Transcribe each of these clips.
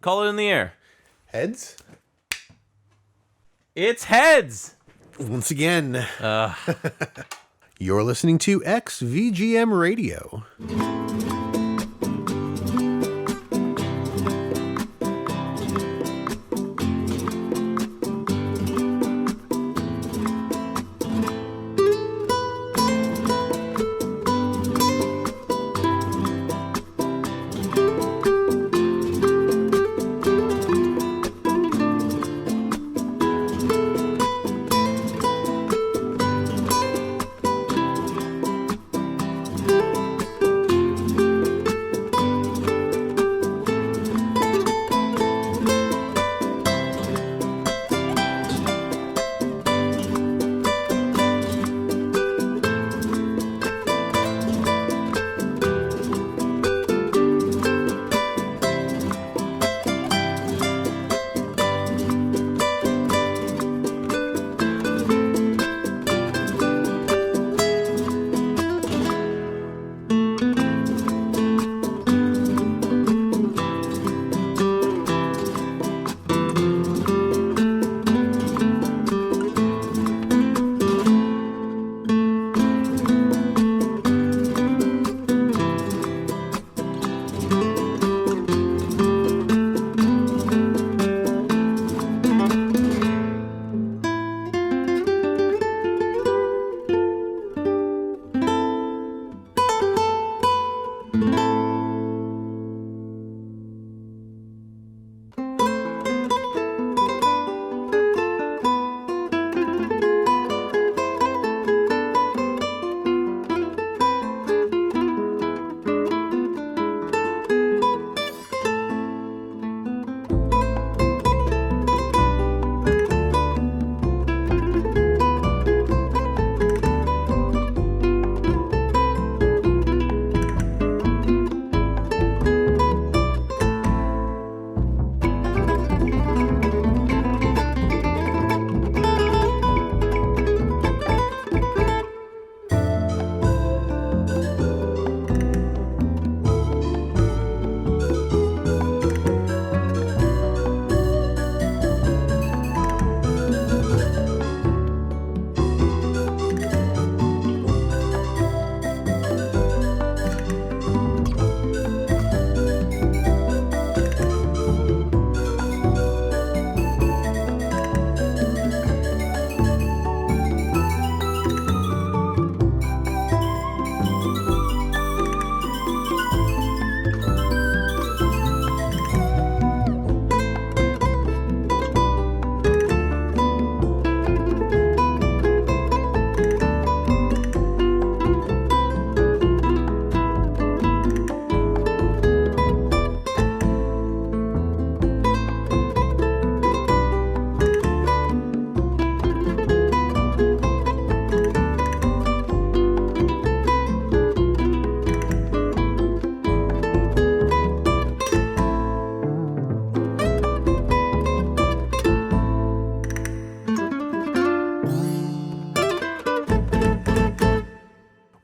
Call it in the air. Heads? It's heads! Once again. You're listening to XVGM Radio.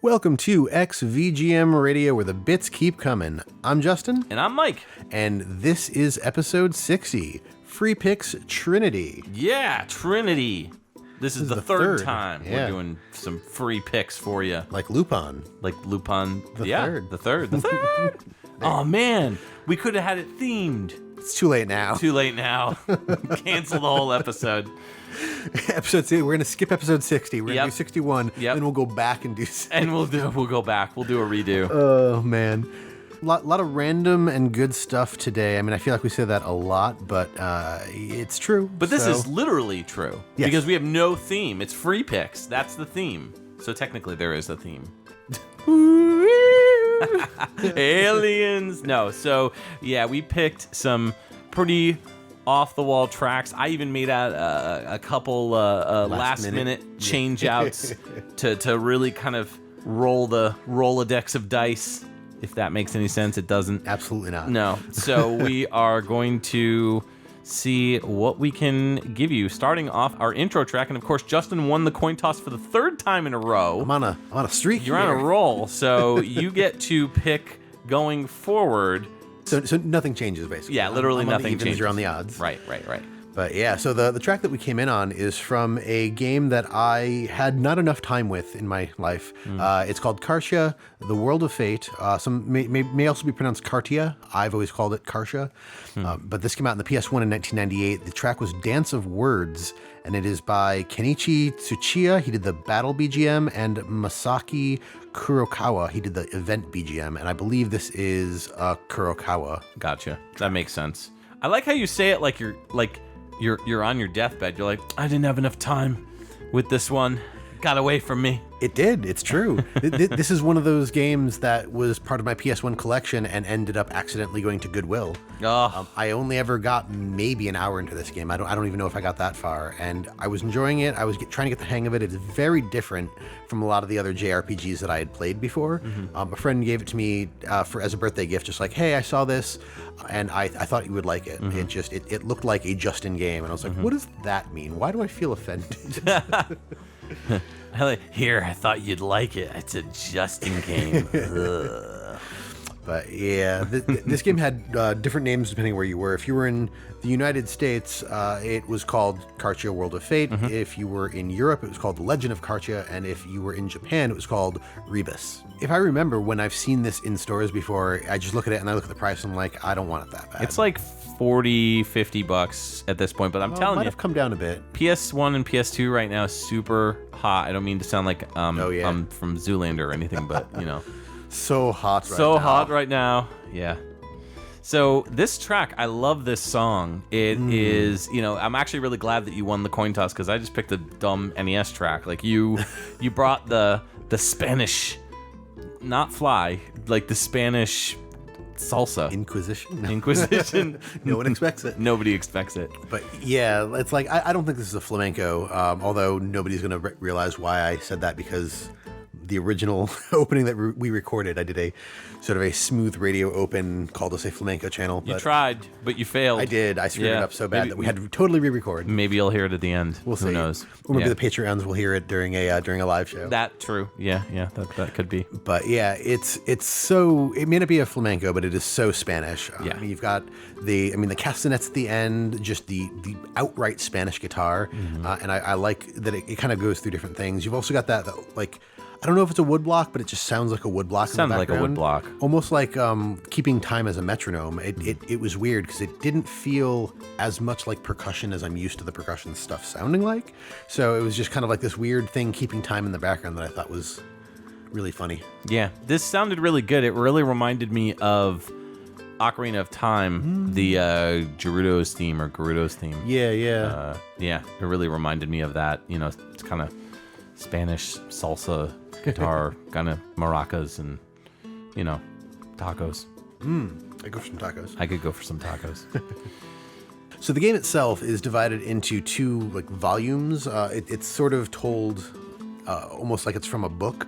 Welcome to XVGM Radio, where the bits keep coming. I'm Justin. And I'm Mike. And this is episode 60, Free Picks Trinity. Yeah, Trinity. This is the third time we're doing some free picks for you. Like Lupin. Like Lupin. The third. The third. Oh, man. We could have had it themed. It's too late now. Too late now. Cancel the whole episode. Episode 60. We're going to skip episode 60. We're going to do 61. Then we'll go back and do 60. And we'll go back. We'll do a redo. Oh, man. A lot of random and good stuff today. I mean, I feel like we say that a lot, but it's true. But this is literally true. Yes. Because we have no theme. It's free picks. That's the theme. So technically there is a theme. Aliens. No, so yeah, we picked some pretty off-the-wall tracks. I even made out a couple last-minute change-outs to really kind of roll the Rolodex of dice. If that makes any sense, it doesn't. Absolutely not. No. So we are going to see what we can give you, starting off our intro track. And of course, Justin won the coin toss for the third time in a row. I'm on a streak. You're here. on a roll. So you get to pick going forward So nothing changes, basically. Yeah, literally I'm on the nothing evens, changes. You're on the odds. Right. But yeah, so the track that we came in on is from a game that I had not enough time with in my life. It's called Kartia, The World of Fate. Some may also be pronounced Kartia. I've always called it Kartia. But this came out in the PS1 in 1998. The track was Dance of Words, and it is by Kenichi Tsuchiya. He did the Battle BGM, and Masaki Kurokawa. He did the Event BGM, and I believe this is Kurokawa. Gotcha. That makes sense. I like how you say it like you're on your deathbed. You're like, I didn't have enough time with this one. Got away from me. It did. It's true. This is one of those games that was part of my PS1 collection and ended up accidentally going to Goodwill. I only ever got maybe an hour into this game. I don't even know if I got that far. And I was enjoying it. I was trying to get the hang of it. It's very different from a lot of the other JRPGs that I had played before. A friend gave it to me as a birthday gift, just like, hey, I saw this, and I thought you would like it. It looked like a Justin game, and I was like, what does that mean? Why do I feel offended? Here, I thought you'd like it. It's a Justin game. But yeah, this game had different names depending where you were. If you were in the United States, it was called Kartia World of Fate. If you were in Europe, it was called The Legend of Kartia. And if you were in Japan, it was called Rebus. If I remember, when I've seen this in stores before, I just look at it and I look at the price and I'm like, I don't want it that bad. It's like $40-$50 at this point, but I'm telling might you, have come down a bit. PS1 and PS2 right now is super hot. I don't mean to sound like I'm from Zoolander or anything, but you know. So hot right now. So hot right now. Yeah. So this track, I love this song. It is, I'm actually really glad that you won the coin toss because I just picked a dumb NES track. Like you brought the Spanish, not fly, like the Spanish salsa. Inquisition. No one expects it. Nobody expects it. But yeah, it's like, I don't think this is a flamenco, although nobody's going to realize why I said that because the original opening that we recorded, I did a sort of a smooth radio open called us a flamenco channel. You tried, but you failed. I did. I screwed it up so bad that we had to totally re-record. Maybe you'll hear it at the end. We'll see. Who knows? Or maybe the Patreons will hear it during a live show. That true. Yeah, that could be. But yeah, it's so, it may not be a flamenco, but it is so Spanish. Yeah. You've got the castanets at the end, just the outright Spanish guitar, and I like that it kind of goes through different things. You've also got that like, I don't know if it's a woodblock, but it just sounds like a woodblock. Sounds like a woodblock. Almost like keeping time as a metronome. It was weird because it didn't feel as much like percussion as I'm used to the percussion stuff sounding like. So it was just kind of like this weird thing keeping time in the background that I thought was really funny. Yeah, this sounded really good. It really reminded me of Ocarina of Time, the Gerudo's theme or Gerudo's theme. Yeah. Yeah, it really reminded me of that. It's kind of Spanish salsa guitar, kind of maracas and, tacos. I go for some tacos. I could go for some tacos. So the game itself is divided into two volumes. It's sort of told almost like it's from a book,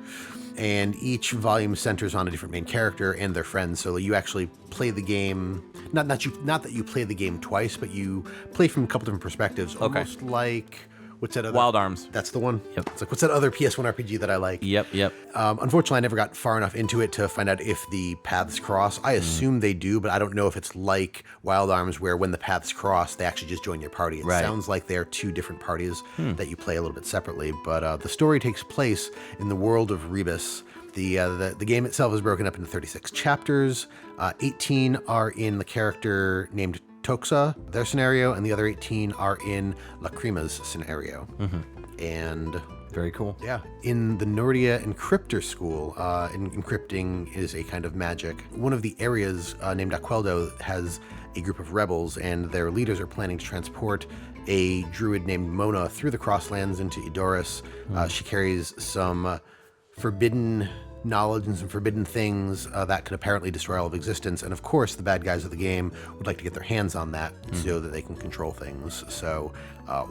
and each volume centers on a different main character and their friends. So you actually play the game. Not that you play the game twice, but you play from a couple different perspectives. Okay. Almost like. What's that other? Wild Arms. That's the one? Yep. It's like, what's that other PS1 RPG that I like? Yep. Unfortunately, I never got far enough into it to find out if the paths cross. I assume they do, but I don't know if it's like Wild Arms where when the paths cross, they actually just join your party. It sounds like they're two different parties that you play a little bit separately. But the story takes place in the world of Rebus. The game itself is broken up into 36 chapters. 18 are in the character named Toxa, their scenario, and the other 18 are in Lacrima's scenario. And very cool. Yeah. In the Nordia Encryptor School, encrypting is a kind of magic. One of the areas named Aqueldo has a group of rebels, and their leaders are planning to transport a druid named Mona through the Crosslands into Edoras. She carries some forbidden knowledge and some forbidden things that could apparently destroy all of existence. And of course, the bad guys of the game would like to get their hands on that so that they can control things. So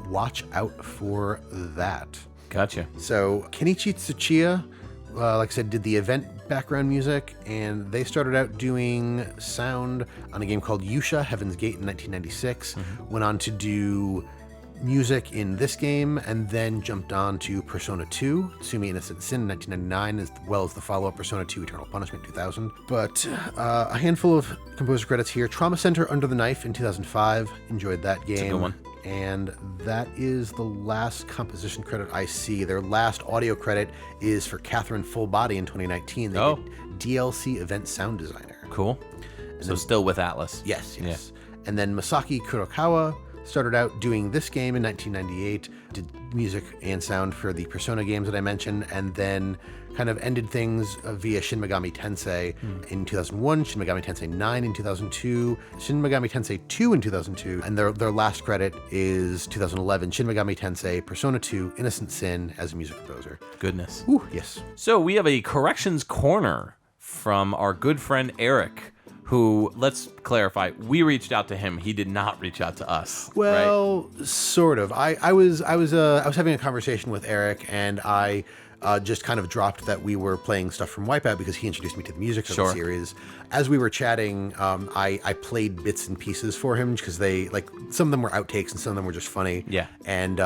watch out for that. Gotcha. So Kenichi Tsuchiya, like I said, did the event background music, and they started out doing sound on a game called Yusha, Heaven's Gate in 1996. Went on to do music in this game, and then jumped on to Persona 2, Tsumi Innocent Sin in 1999, as well as the follow-up Persona 2 Eternal Punishment 2000. But a handful of composer credits here. Trauma Center Under the Knife in 2005. Enjoyed that game. It's a good one. And that is the last composition credit I see. Their last audio credit is for Catherine Full Body in 2019. They did DLC Event Sound Designer. Cool. So still with Atlas. Yes. Yeah. And then Masaki Kurokawa started out doing this game in 1998, did music and sound for the Persona games that I mentioned, and then kind of ended things via Shin Megami Tensei in 2001, Shin Megami Tensei 9 in 2002, Shin Megami Tensei 2 in 2002, and their last credit is 2011, Shin Megami Tensei Persona 2 Innocent Sin as a music composer. Goodness. Ooh, yes. So we have a corrections corner from our good friend Eric, who, let's clarify, we reached out to him. He did not reach out to us. Well, right? Sort of. I was having a conversation with Eric, and I just kind of dropped that we were playing stuff from Wipeout because he introduced me to the music of the series. As we were chatting, I played bits and pieces for him because some of them were outtakes and some of them were just funny. Yeah. And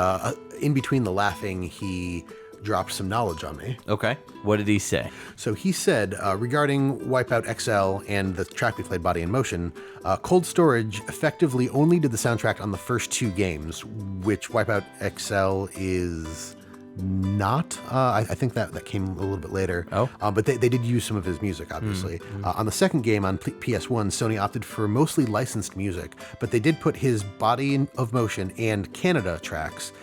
in between the laughing, he dropped some knowledge on me. Okay. What did he say? So he said, regarding Wipeout XL and the track we played, Body in Motion, Cold Storage effectively only did the soundtrack on the first 2 games, which Wipeout XL is not. I think that came a little bit later. Oh. But they did use some of his music, obviously. On the second game on PS1, Sony opted for mostly licensed music, but they did put his Body of Motion and Canada tracks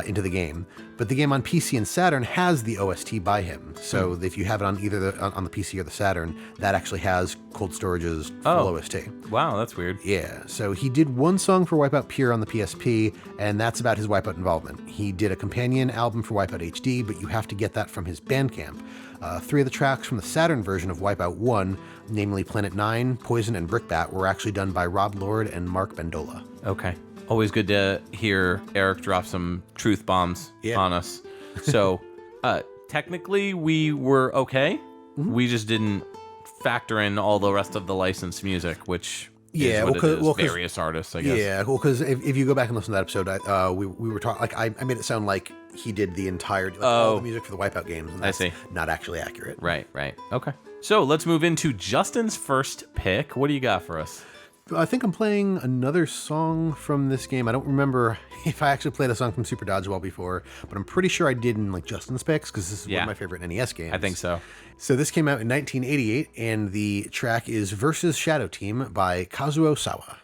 into the game. But the game on PC and Saturn has the OST by him. So if you have it on either on the PC or the Saturn, that actually has Cold Storage's full OST. Wow, that's weird. Yeah, so he did one song for Wipeout Pure on the PSP, and that's about his Wipeout involvement. He did a companion album for Wipeout HD, but you have to get that from his Bandcamp. 3 of the tracks from the Saturn version of Wipeout 1, namely Planet 9, Poison, and Brickbat, were actually done by Rob Lord and Mark Bendola. Okay. Always good to hear Eric drop some truth bombs on us. So, technically, we were okay. We just didn't factor in all the rest of the licensed music, which is what it is. Various artists, I guess. Yeah, well, because if you go back and listen to that episode, we were talking, like, I made it sound like he did the entire, all the music for the Wipeout games. And that's not actually accurate. Right. Okay. So, let's move into Justin's first pick. What do you got for us? I think I'm playing another song from this game. I don't remember if I actually played a song from Super Dodgeball before, but I'm pretty sure I did in like Justin's picks because this is one of my favorite NES games. I think so. So this came out in 1988, and the track is Versus Shadow Team by Kazuo Osawa.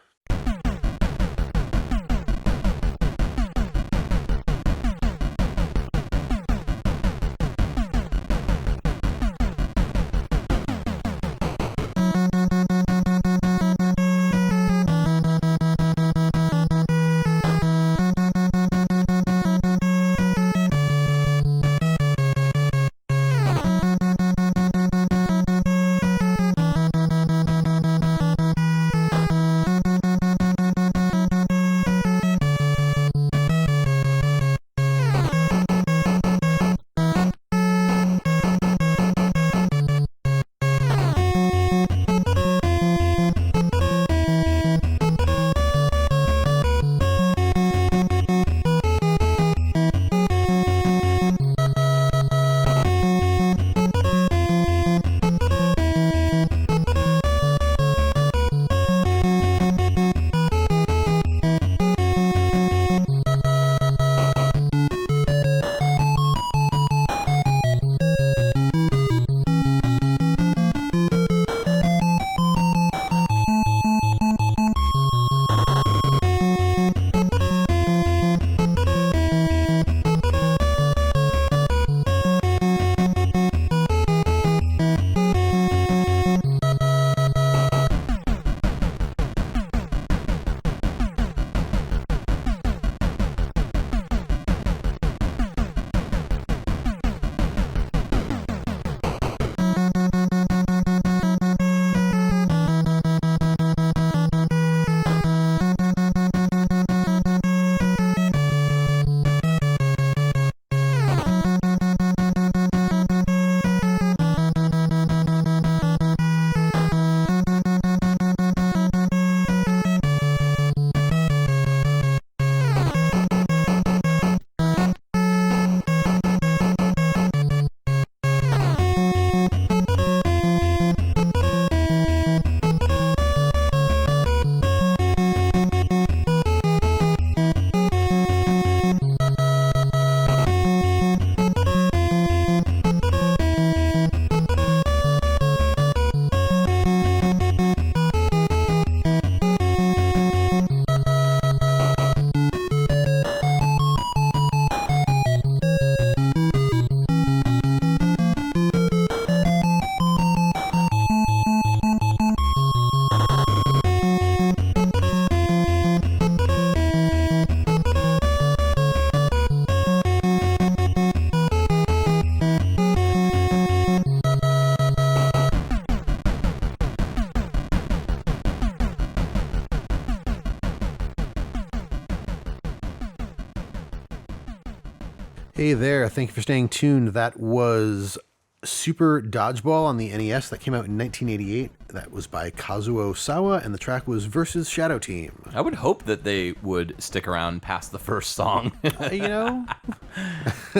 Hey there, thank you for staying tuned. That was Super Dodgeball on the NES that came out in 1988. That was by Kazuo Osawa, and the track was Versus Shadow Team. I would hope that they would stick around past the first song.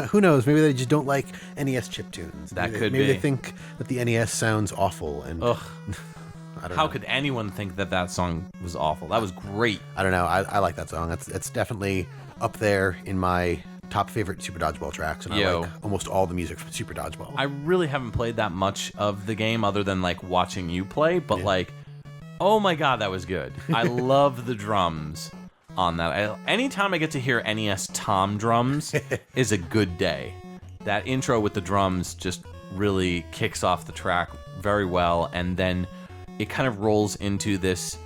Who knows? Maybe they just don't like NES chiptunes. Maybe Maybe they think that the NES sounds awful. And Ugh. I don't How know. could anyone think that song was awful? That was great. I don't know. I like that song. It's definitely up there in my top favorite Super Dodgeball tracks, and I like almost all the music from Super Dodgeball. I really haven't played that much of the game other than like watching you play, but like, oh my god, that was good. I love the drums on that. Anytime I get to hear NES tom drums is a good day. That intro with the drums just really kicks off the track very well, and then it kind of rolls into this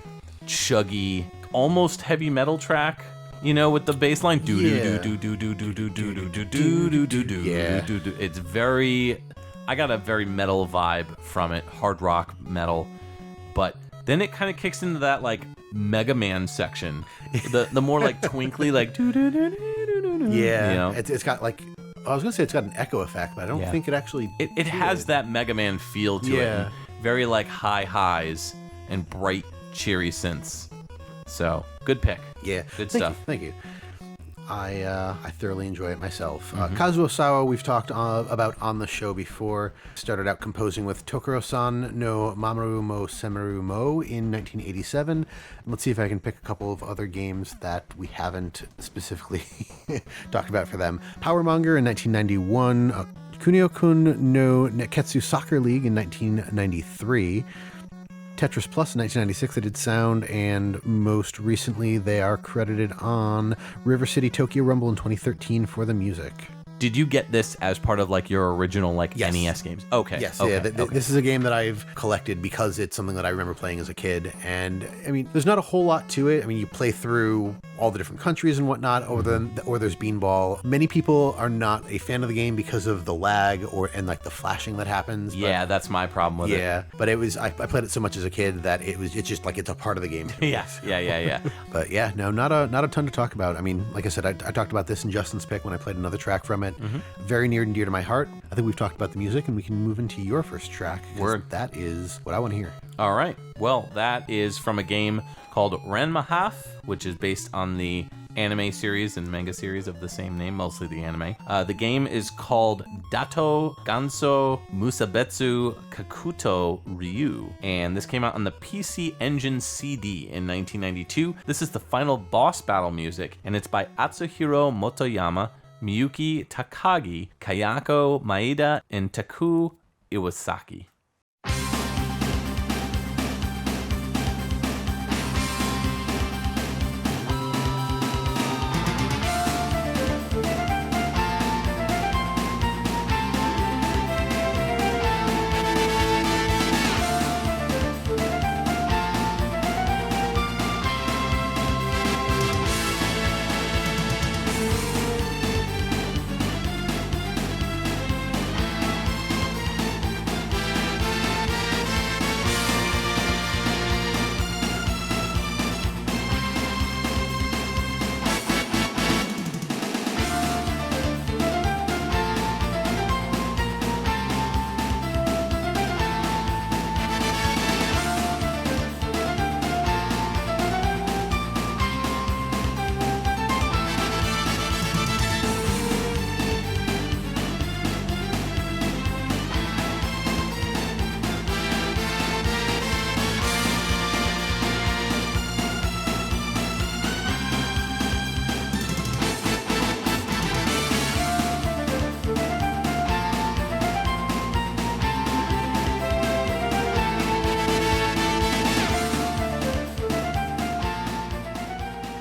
chuggy, almost heavy metal track. You know, with the bass line, it's very, I got a very metal vibe from it, hard rock metal, but then it kind of kicks into that like Mega Man section, the more like twinkly, like yeah, you know? it's got like, I was gonna say it's got an echo effect, but I don't think it actually. It has that Mega Man feel to it, and very like high highs and bright, cheery synths. So good pick. Yeah, good stuff. Thank you. I thoroughly enjoy it myself. Kazuo Osawa, we've talked about on the show before. Started out composing with Tokuro-san no Mamoru mo Semeru mo in 1987. Let's see if I can pick a couple of other games that we haven't specifically talked about for them. Powermonger in 1991. Kunio-kun no Neketsu Soccer League in 1993. Tetris Plus in 1996 they did sound, and most recently they are credited on River City Tokyo Rumble in 2013 for the music. Did you get this as part of like your original like NES games? Okay. Yes. Okay. Yeah. This is a game that I've collected because it's something that I remember playing as a kid. And I mean, there's not a whole lot to it. I mean, you play through all the different countries and whatnot, or there's Beanball. Many people are not a fan of the game because of the lag and like the flashing that happens. Yeah, that's my problem with it. Yeah, but it was I played it so much as a kid that it's just like it's a part of the game. Yes. Yeah. But yeah, no, not a ton to talk about. I mean, like I said, I talked about this in Justin's pick when I played another track from it. Very near and dear to my heart. I think we've talked about the music, and we can move into your first track. Word. That is what I want to hear. All right. Well, that is from a game called Ranma, which is based on the anime series and manga series of the same name, mostly the anime. The game is called Dato Ganso Musabetsu Kakuto Ryu, and this came out on the PC Engine CD in 1992. This is the final boss battle music, and it's by Atsuhiro Motoyama, Miyuki Takagi, Kayako Maeda, and Taku Iwasaki.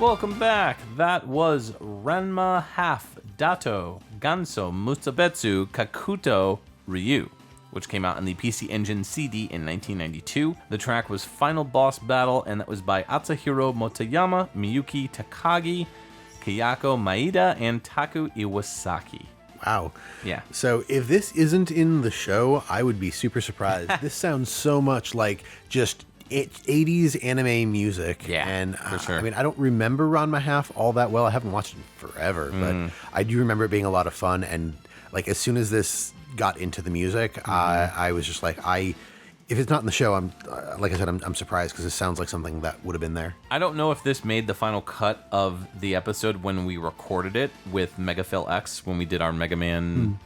Welcome back. That was Ranma Dato Ganso Musabetsu Kakuto Ryu, which came out on the PC Engine CD in 1992. The track was Final Boss Battle, and that was by Atsuhiro Motoyama, Miyuki Takagi, Kayako Maeda, and Taku Iwasaki. Wow. Yeah. So if this isn't in the show, I would be super surprised. This sounds so much like just 80s anime music. Yeah, and for sure. I mean, I don't remember Ranma half all that well. I haven't watched it in forever, but I do remember it being a lot of fun. And like as soon as this got into the music, I was just like, if it's not in the show, I'm like I said, I'm surprised because it sounds like something that would have been there. I don't know if this made the final cut of the episode when we recorded it with Megafil X when we did our Mega Man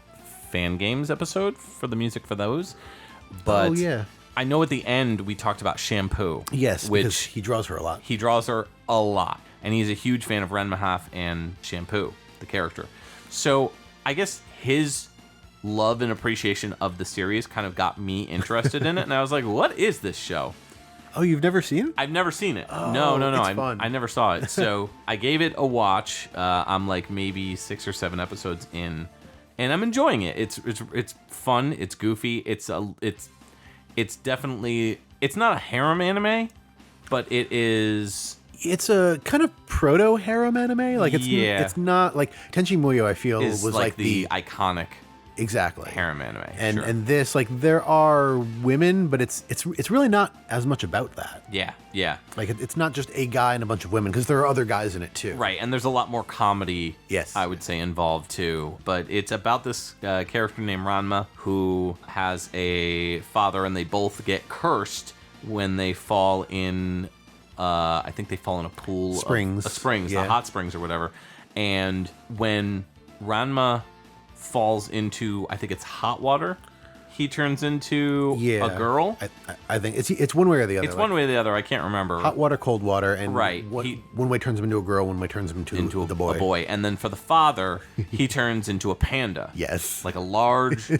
fan games episode for the music for those. But I know at the end we talked about Shampoo. Yes, which because he draws her a lot. He draws her a lot, and he's a huge fan of Ranma half and Shampoo, the character. So I guess his love and appreciation of the series kind of got me interested in it, and I was like, what is this show? Oh, you've never seen it? I've never seen it. Oh, No. it's fun. I never saw it. So I gave it a watch. I'm like maybe 6 or 7 episodes in, and I'm enjoying it. It's fun. It's goofy. It's definitely, it's not a harem anime, but it is. It's a kind of proto-harem anime. Like it's not like Tenchi Muyo. I feel is was like the iconic exactly harem anime. And this, like, there are women, but it's really not as much about that. Yeah. Like it's not just a guy and a bunch of women, because there are other guys in it too. Right, and there's a lot more comedy, yes, I would say, involved too. But it's about this character named Ranma who has a father, and they both get cursed when they fall in. I think they fall in a pool, springs, the hot springs or whatever. And when Ranma falls into, I think it's hot water, he turns into a girl. I think it's one way or the other. It's one way or the other. I can't remember. Hot water, cold water, and right. One way turns him into a girl, one way turns him into the boy. A boy, and then for the father, he turns into a panda. Yes, like a large,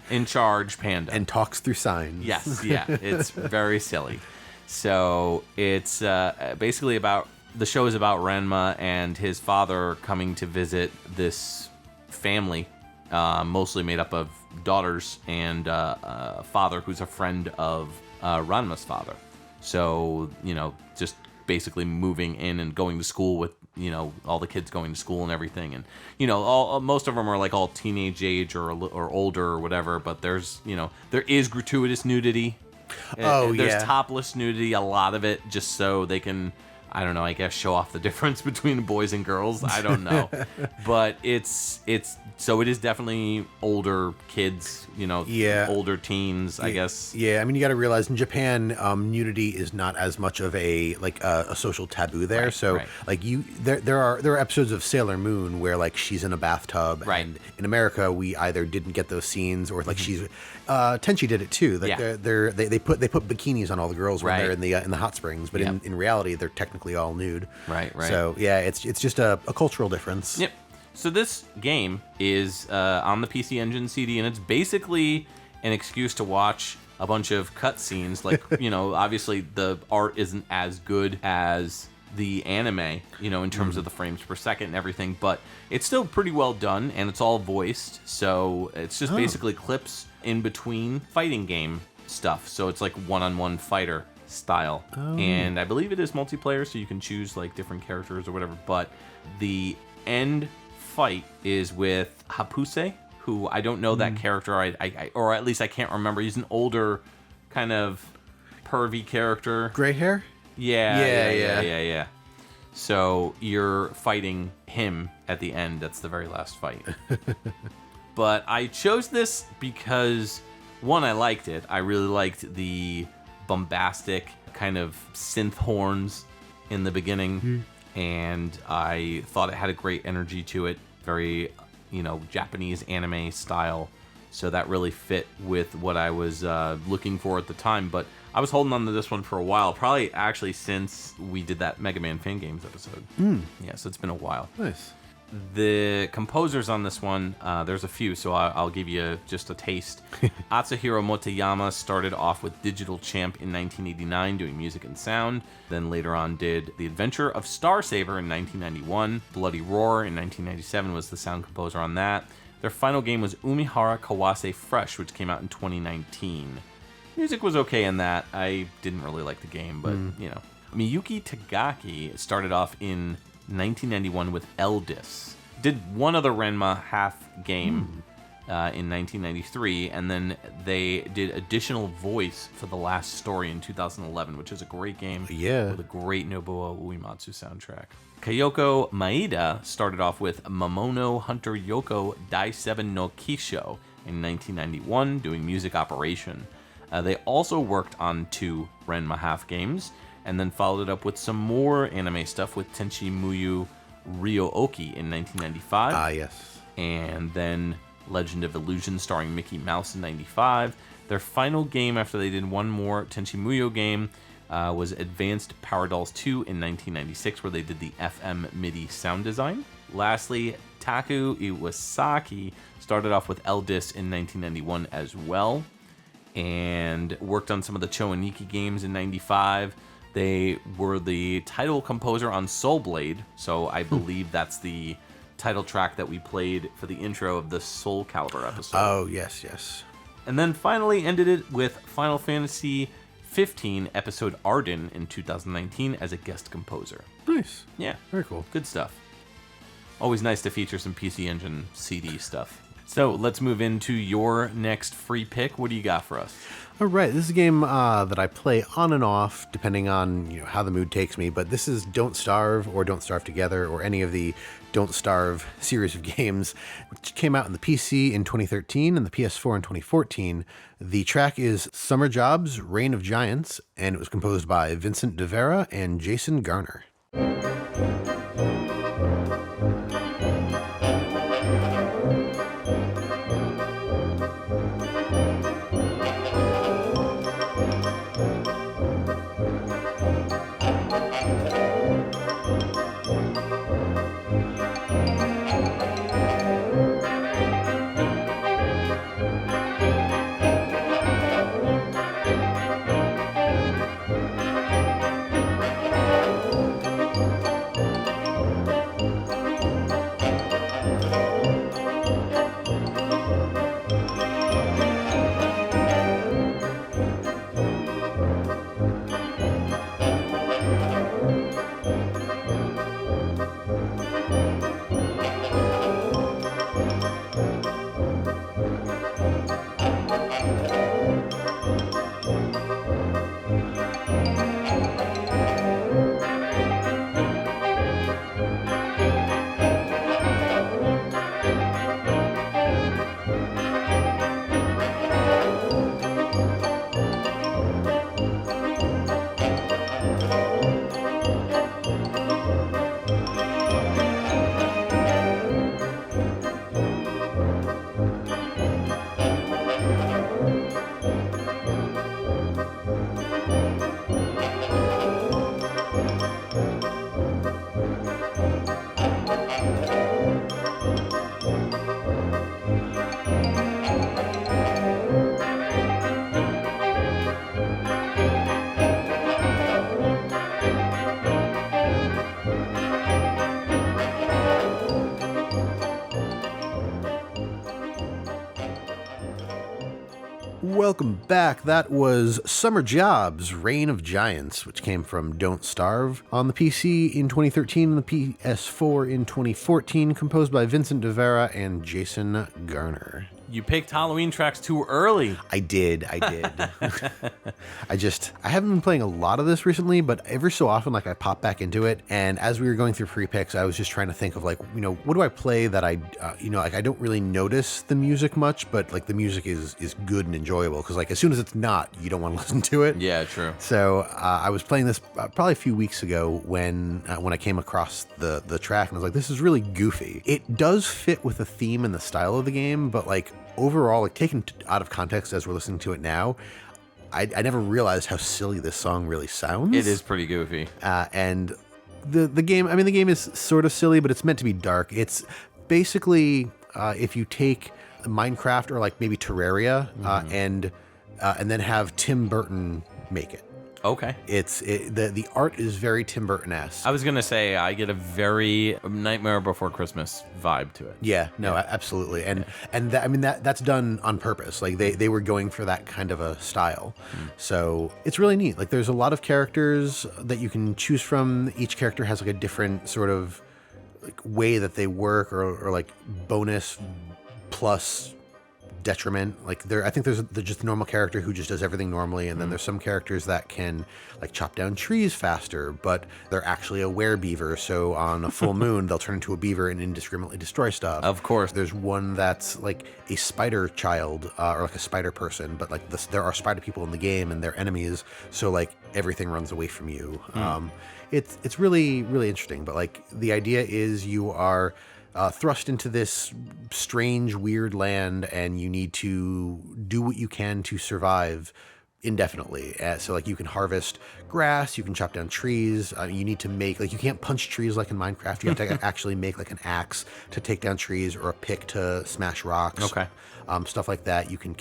in charge panda, and talks through signs. Yes, yeah, it's very silly. So it's basically about, the show is about Ranma and his father coming to visit this family, mostly made up of daughters and a father who's a friend of Ranma's father. So, just basically moving in and going to school with, all the kids going to school and everything. And, most of them are like all teenage age or older or whatever, but there's, there is gratuitous nudity. There's topless nudity, a lot of it, just so they can, I don't know, I guess show off the difference between boys and girls. I don't know. But it's so it is definitely older kids, older teens, I guess. Yeah, I mean, you got to realize in Japan, nudity is not as much of a social taboo there. Like there are episodes of Sailor Moon where like she's in a bathtub. Right. And in America, we either didn't get those scenes or like she's Tenchi did it too. Like they put bikinis on all the girls when they're in the hot springs, but in reality they're technically all nude. Right. So yeah, it's just a cultural difference. Yep. So this game is on the PC Engine CD, and it's basically an excuse to watch a bunch of cutscenes. Like, obviously the art isn't as good as the anime, in terms of the frames per second and everything, but it's still pretty well done, and it's all voiced. So it's just basically clips in between fighting game stuff. So it's like one-on-one fighter style. And I believe it is multiplayer, so you can choose like different characters or whatever. But the end fight is with Hapuse, who I don't know that character. I or at least I can't remember. He's an older, kind of pervy character. Gray hair? Yeah. So you're fighting him at the end. That's the very last fight. But I chose this because, one, I liked it. I really liked the bombastic kind of synth horns in the beginning. And I thought it had a great energy to it. Very, Japanese anime style. So that really fit with what I was looking for at the time. But I was holding on to this one for a while, probably actually since we did that Mega Man Fan Games episode. Yeah, so it's been a while. Nice. The composers on this one, there's a few, so I'll give you just a taste. Atsuhiro Motoyama started off with Digital Champ in 1989 doing music and sound. Then later on did The Adventure of Star Saver in 1991. Bloody Roar in 1997 was the sound composer on that. Their final game was Umihara Kawase Fresh, which came out in 2019. Music was okay in that. I didn't really like the game, but, Miyuki Tagaki started off in 1991 with Eldis. Did one other Ranma half game, in 1993, and then they did additional voice for the last story in 2011, which is a great game. Yeah. With a great Nobuo Uematsu soundtrack. Kyoko Maeda started off with Momono Hunter Yoko Dai 7 no Kisho in 1991, doing music operation. They also worked on 2 Ranma half games, and then followed it up with some more anime stuff with Tenchi Muyo Ryo-Oki in 1995. Ah, yes. And then Legend of Illusion starring Mickey Mouse in 95. Their final game after they did one more Tenchi Muyo game was Advanced Power Dolls 2 in 1996, where they did the FM MIDI sound design. Lastly, Taku Iwasaki started off with Eldis in 1991 as well, and worked on some of the Choaniki games in 95. They were the title composer on Soul Blade, so I believe that's the title track that we played for the intro of the Soul Calibur episode. Oh, yes, yes. And then finally ended it with Final Fantasy 15 episode Arden in 2019 as a guest composer. Nice. Yeah. Very cool. Good stuff. Always nice to feature some PC Engine CD stuff. So let's move into your next free pick. What do you got for us? All right, this is a game that I play on and off, depending on how the mood takes me. But this is Don't Starve or Don't Starve Together or any of the Don't Starve series of games, which came out on the PC in 2013 and the PS4 in 2014. The track is Summer Jobs, Reign of Giants, and it was composed by Vincent de Vera and Jason Garner. Welcome back. That was Summer Jobs, Reign of Giants, which came from Don't Starve on the PC in 2013 and the PS4 in 2014, composed by Vincent de Vera and Jason Garner. You picked Halloween tracks too early. I did. I haven't been playing a lot of this recently, but every so often, like, I pop back into it. And as we were going through free picks, I was just trying to think of, like, what do I play that I don't really notice the music much, but like the music is good and enjoyable. Cause like, as soon as it's not, you don't want to listen to it. Yeah, true. So I was playing this probably a few weeks ago when I came across the track and I was like, this is really goofy. It does fit with the theme and the style of the game, but like, overall, like taken out of context as we're listening to it now, I never realized how silly this song really sounds. It is pretty goofy. And the game is sort of silly, but it's meant to be dark. It's basically if you take Minecraft or like maybe Terraria and then have Tim Burton make it. Okay. The art is very Tim Burton-esque. I was gonna say I get a very Nightmare Before Christmas vibe to it. Yeah, no, absolutely, and that's done on purpose. Like they were going for that kind of a style, so it's really neat. Like there's a lot of characters that you can choose from. Each character has like a different sort of like way that they work, or like bonus plus detriment. Like I think there's just a normal character who just does everything normally, and then there's some characters that can like chop down trees faster, but they're actually a werebeaver. So on a full moon, they'll turn into a beaver and indiscriminately destroy stuff. Of course. There's one that's like a spider child or like a spider person, but like there are spider people in the game and they're enemies. So like everything runs away from you. It's really, really interesting. But like the idea is you are thrust into this strange, weird land, and you need to do what you can to survive indefinitely. So like you can harvest grass, you can chop down trees, you need to make, like you can't punch trees like in Minecraft. You have to actually make like an axe to take down trees or a pick to smash rocks. Okay. Stuff like that. You can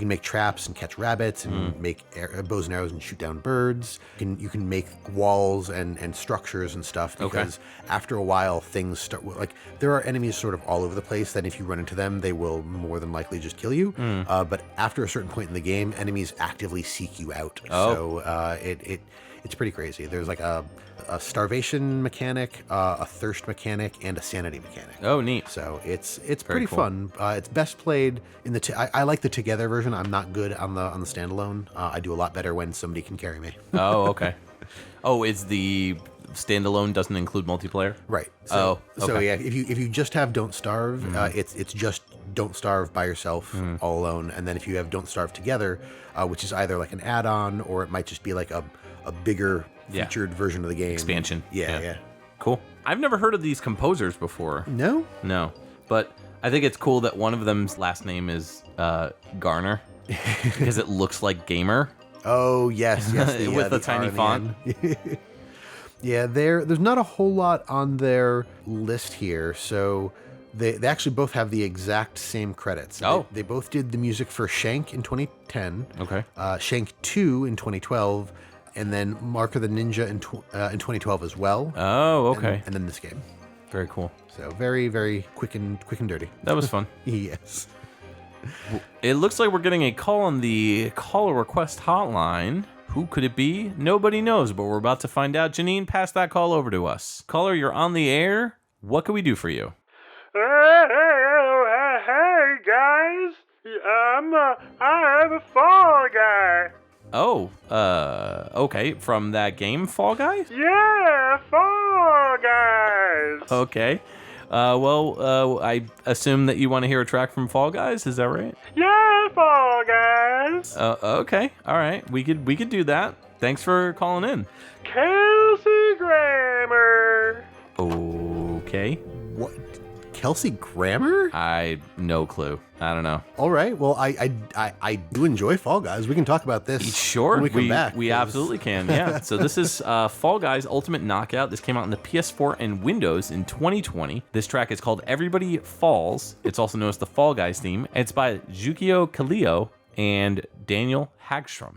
make traps and catch rabbits and make bows and arrows and shoot down birds. You can make walls and structures and stuff, because after a while things start, like there are enemies sort of all over the place that if you run into them, they will more than likely just kill you. But after a certain point in the game, enemies actively seek you out. So it's pretty crazy. There's like a starvation mechanic, a thirst mechanic, and a sanity mechanic. Oh, neat. So it's pretty fun. It's best played in the. I like the together version. I'm not good on the standalone. I do a lot better when somebody can carry me. Oh, okay. Oh, is the standalone doesn't include multiplayer? Right. So okay. If you just have Don't Starve, it's just Don't Starve by yourself, all alone. And then if you have Don't Starve together, which is either like an add-on or it might just be like a bigger featured version of the game. Expansion. Yeah. Cool. I've never heard of these composers before. No? No. But I think it's cool that one of them's last name is Garner because it looks like gamer. Oh, yes. With the tiny font. Yeah, there's not a whole lot on their list here. So they actually both have the exact same credits. Oh. They both did the music for Shank in 2010. Okay. Shank 2 in 2012. And then Mark of the Ninja in 2012 as well. Oh, okay. And then this game. Very cool. So very, very quick and dirty. That was fun. Yes. It looks like we're getting a call on the caller request hotline. Who could it be? Nobody knows, but we're about to find out. Janine, pass that call over to us. Caller, you're on the air. What can we do for you? Hey guys, I have a Fall Guy. Oh, okay. From that game, Fall Guys? Yeah, Fall Guys. Okay. I assume that you want to hear a track from Fall Guys. Is that right? Yeah, Fall Guys. Okay. All right. We could do that. Thanks for calling in. KELSEY GRAMMER. Okay. What? KELSEY GRAMMER? No clue. I don't know. All right. Well, I do enjoy Fall Guys. We can talk about this. Sure. When we come back. We absolutely can. Yeah. So this is Fall Guys Ultimate Knockout. This came out on the PS4 and Windows in 2020. This track is called Everybody Falls. It's also known as the Fall Guys theme. It's by Jukio Kaleo and Daniel Hagstrom.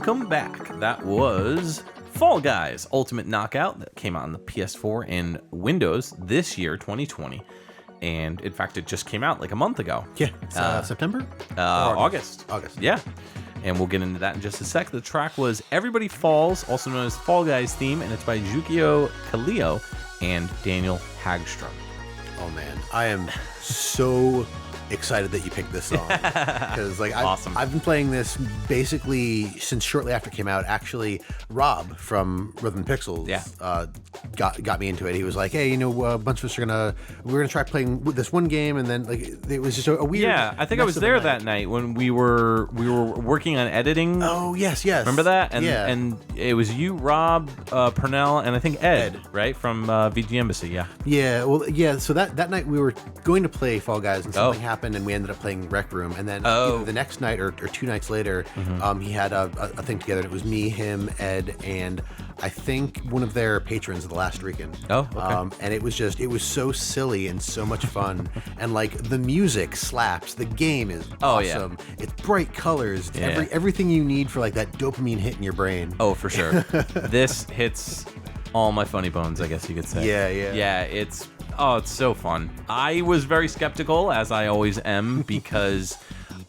welcome back. That was Fall Guys Ultimate Knockout that came out on the PS4 and Windows this year, 2020. And in fact, it just came out like a month ago. Yeah, it's, September? August. August. Yeah. And we'll get into that in just a sec. The track was Everybody Falls, also known as Fall Guys theme, and it's by Jukio Kaleo and Daniel Hagstrom. Oh man, I am so excited that you picked this song because like I've been playing this basically since shortly after it came out. Actually, Rob from Rhythm Pixels got me into it. He was like, hey, you know, a bunch of us we're gonna try playing this one game, and then like it was just a weird. Yeah, I think I was there that night when we were working on editing. Oh yes. Remember that? And it was you, Rob, Purnell, and I think Ed. Right from VG Embassy. Yeah. Yeah. Well, yeah. So that night we were going to play Fall Guys, and something happened, and we ended up playing Rec Room. And then either the next night or 2 nights later, he had a thing together. It was me, him, Ed, and I think one of their patrons of the last weekend. Oh, okay. And it was so silly and so much fun. And like the music slaps. The game is awesome. Yeah. It's bright colors. It's everything you need for like that dopamine hit in your brain. Oh, for sure. This hits all my funny bones, I guess you could say. Yeah. Yeah, it's so fun. I was very skeptical, as I always am, because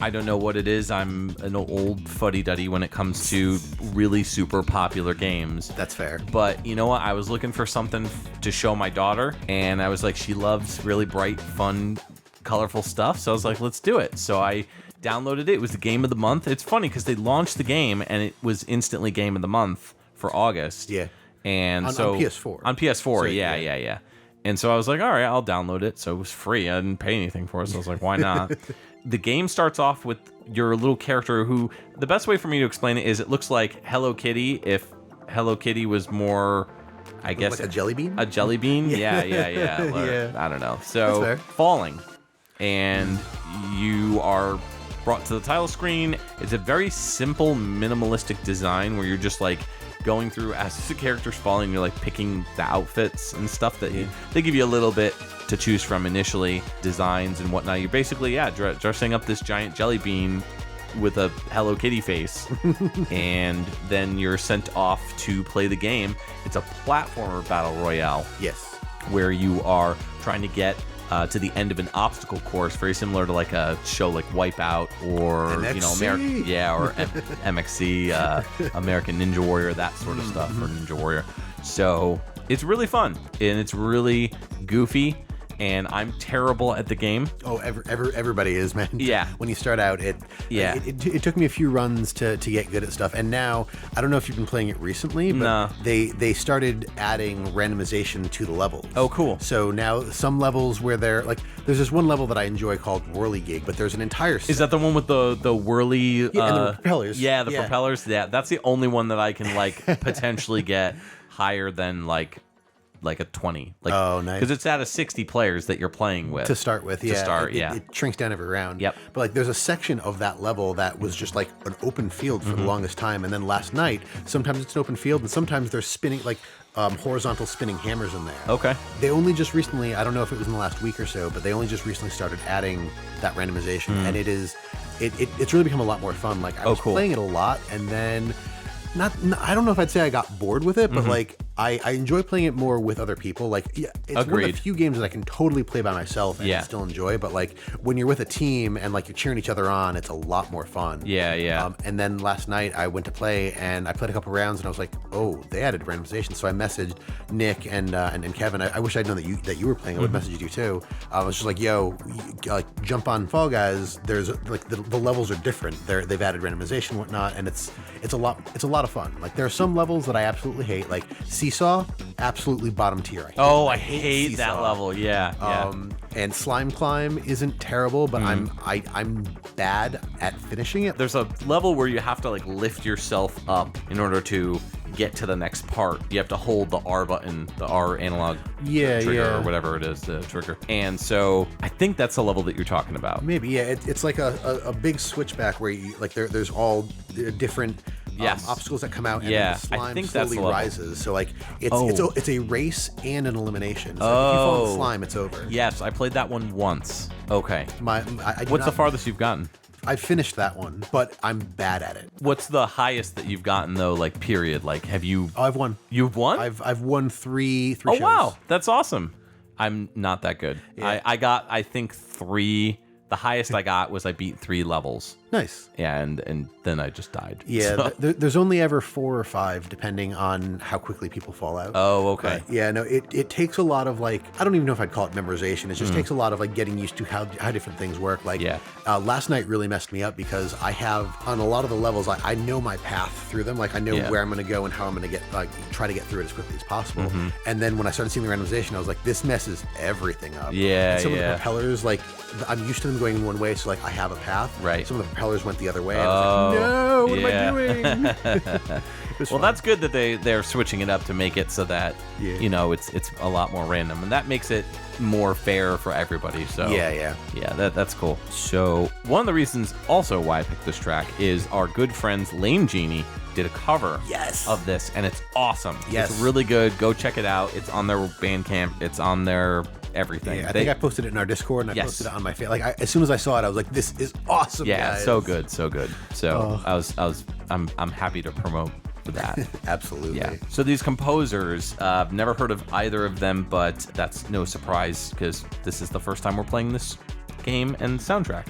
I don't know what it is. I'm an old fuddy-duddy when it comes to really super popular games. That's fair. But you know what? I was looking for something to show my daughter, and I was like, she loves really bright, fun, colorful stuff. So I was like, let's do it. So I downloaded it. It was the game of the month. It's funny because they launched the game, and it was instantly game of the month for August. Yeah. And on PS4. On PS4, so, yeah. And so I was like, all right, I'll download it. So it was free. I didn't pay anything for it. So I was like, why not? The game starts off with your little character who, the best way for me to explain it is it looks like Hello Kitty if Hello Kitty was more, I guess. Like a jelly bean? A jelly bean? Yeah. Yeah. I don't know. So falling. And you are brought to the title screen. It's a very simple, minimalistic design where you're just like going through as the character's falling, you're like picking the outfits and stuff that they give you a little bit to choose from initially, designs and whatnot. You're basically dressing up this giant jelly bean with a Hello Kitty face, and then you're sent off to play the game. It's a platformer battle royale. Yes, where you are trying to get to the end of an obstacle course, very similar to like a show like Wipeout or MXC. or MXC, American Ninja Warrior, that sort of stuff, or Ninja Warrior. So it's really fun and it's really goofy. And I'm terrible at the game. Oh, everybody is, man. Yeah. When you start out, it took me a few runs to get good at stuff. And now, I don't know if you've been playing it recently, but they started adding randomization to the levels. Oh, cool. So now some levels where they're like, there's this one level that I enjoy called Whirligig, but there's an entire set. Is that the one with the whirly? Yeah, and the propellers. Yeah, the propellers. Yeah, that's the only one that I can like potentially get higher than like a 20. Like, oh, nice. Because it's out of 60 players that you're playing with. To start with, It shrinks down every round. Yep. But like there's a section of that level that was just like an open field for the longest time. And then last night, sometimes it's an open field and sometimes they're spinning like horizontal spinning hammers in there. Okay. They only just recently, I don't know if it was in the last week or so, but they only just recently started adding that randomization. And it's really become a lot more fun. Like I was playing it a lot and then I don't know if I'd say I got bored with it, but like I enjoy playing it more with other people. Like it's one of the few games that I can totally play by myself and still enjoy. But like when you're with a team and like you're cheering each other on, it's a lot more fun. Yeah. And then last night I went to play and I played a couple rounds and I was like, oh, they added randomization. So I messaged Nick and Kevin. I wish I'd known that you were playing. I would message you too. I was just like, yo, jump on Fall Guys. There's like the levels are different. They've added randomization and whatnot, and it's a lot of fun. Like there are some levels that I absolutely hate, like Seesaw, absolutely bottom tier. I hate that level. Yeah. And Slime Climb isn't terrible, but I'm bad at finishing it. There's a level where you have to like lift yourself up in order to get to the next part. You have to hold the R button, the R analog trigger or whatever it is, the trigger. And so I think that's the level that you're talking about. Maybe, yeah. It's like a big switchback where you like there's all different obstacles that come out, and then the slime slowly rises. So like it's a race and an elimination. So if you fall in the slime, it's over. Yes, I played that one once. Okay. What's the farthest you've gotten? I finished that one, but I'm bad at it. What's the highest that you've gotten though? Like period. Like have you? Oh, I've won. You've won? I've won three Oh shows. wow, that's awesome. I'm not that good. Yeah. I got I think 3. The highest I got was I beat 3 levels. Nice. Yeah, and then I just died. Yeah, So- there's only ever 4 or 5, depending on how quickly people fall out. Oh, okay. But yeah, no, it takes a lot of like, I don't even know if I'd call it memorization. It just takes a lot of like getting used to how different things work. Like, Yeah. Last night really messed me up because I have, on a lot of the levels, I know my path through them. Like I know Yeah. where I'm going to go and how I'm going to get, like, try to get through it as quickly as possible. And then when I started seeing the randomization, I was like, this messes everything up. Yeah, and some of the yeah. propellers, like, I'm used to them going in one way, so like I have a path. Right. Some of the propellers went the other way. And I was like, no, what yeah. am I doing? It was Well, fun. that's good that they're switching it up to make it so that Yeah. you know it's a lot more random, and that makes it more fair for everybody. So Yeah. that's cool. So one of the reasons also why I picked this track is our good friends Lame Genie did a cover Yes. of this, and it's awesome. Yes. It's really good. Go check it out. It's on their Bandcamp. It's on their everything. Yeah, I think I posted it in our Discord and I Yes. posted it on my face. Like as soon as I saw it, I was like, "This is awesome!" Yeah, guys. so good. So I'm happy to promote for that. Absolutely. Yeah. So these composers, I've never heard of either of them, but that's no surprise because this is the first time we're playing this game and soundtrack.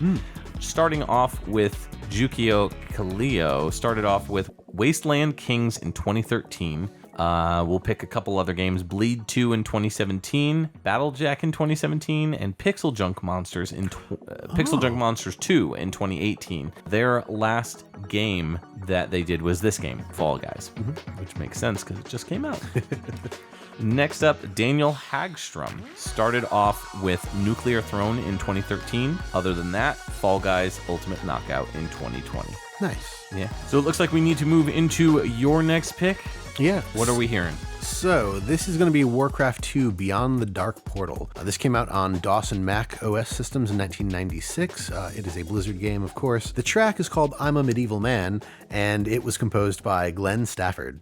Starting off with Jukio Kaleo, started off with Wasteland Kings in 2013. We'll pick a couple other games: Bleed 2 in 2017, Battlejack in 2017, and Pixel Junk Monsters in Pixel Junk Monsters 2 in 2018. Their last game that they did was this game, Fall Guys, which makes sense because it just came out. Next up, Daniel Hagstrom started off with Nuclear Throne in 2013. Other than that, Fall Guys Ultimate Knockout in 2020. Nice. Yeah. So it looks like we need to move into your next pick. Yeah. What are we hearing? So this is going to be Warcraft 2 Beyond the Dark Portal. This came out on DOS and Mac OS systems in 1996. It is a Blizzard game, of course. The track is called I'm a Medieval Man, and it was composed by Glenn Stafford.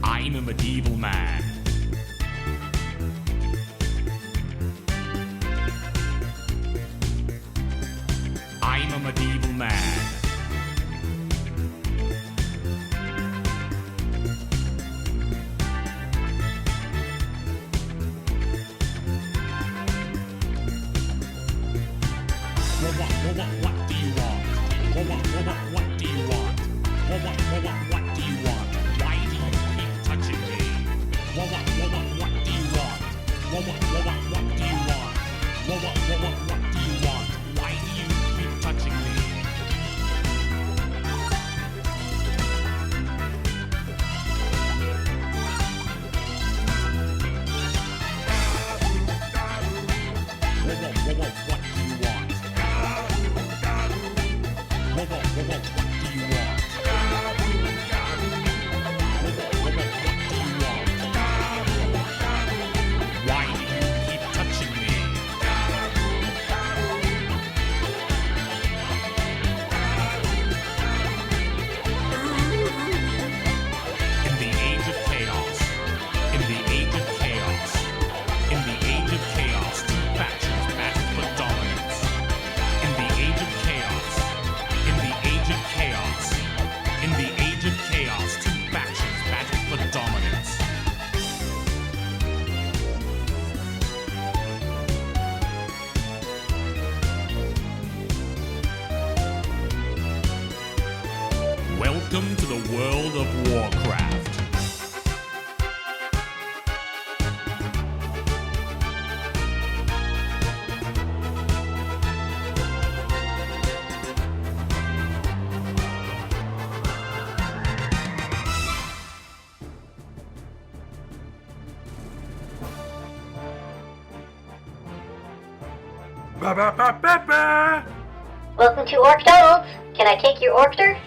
I'm a medieval man. I'm a medieval man. What do you want? What do you want? What do you want? Why do you keep touching me? What do you want? What do you want? What do you want? Why do you keep touching me? What do you want? What do you want? Why do you keep touching me? In the age of chaos, in the age of chaos, in the age of chaos, two factions battle for dominance. In the age of chaos, in the age of chaos, in the age of chaos, two factions battle for dominance. Welcome to the world of Warcraft. Ba ba ba ba ba. Welcome to Orkdonald's. Can I take your order?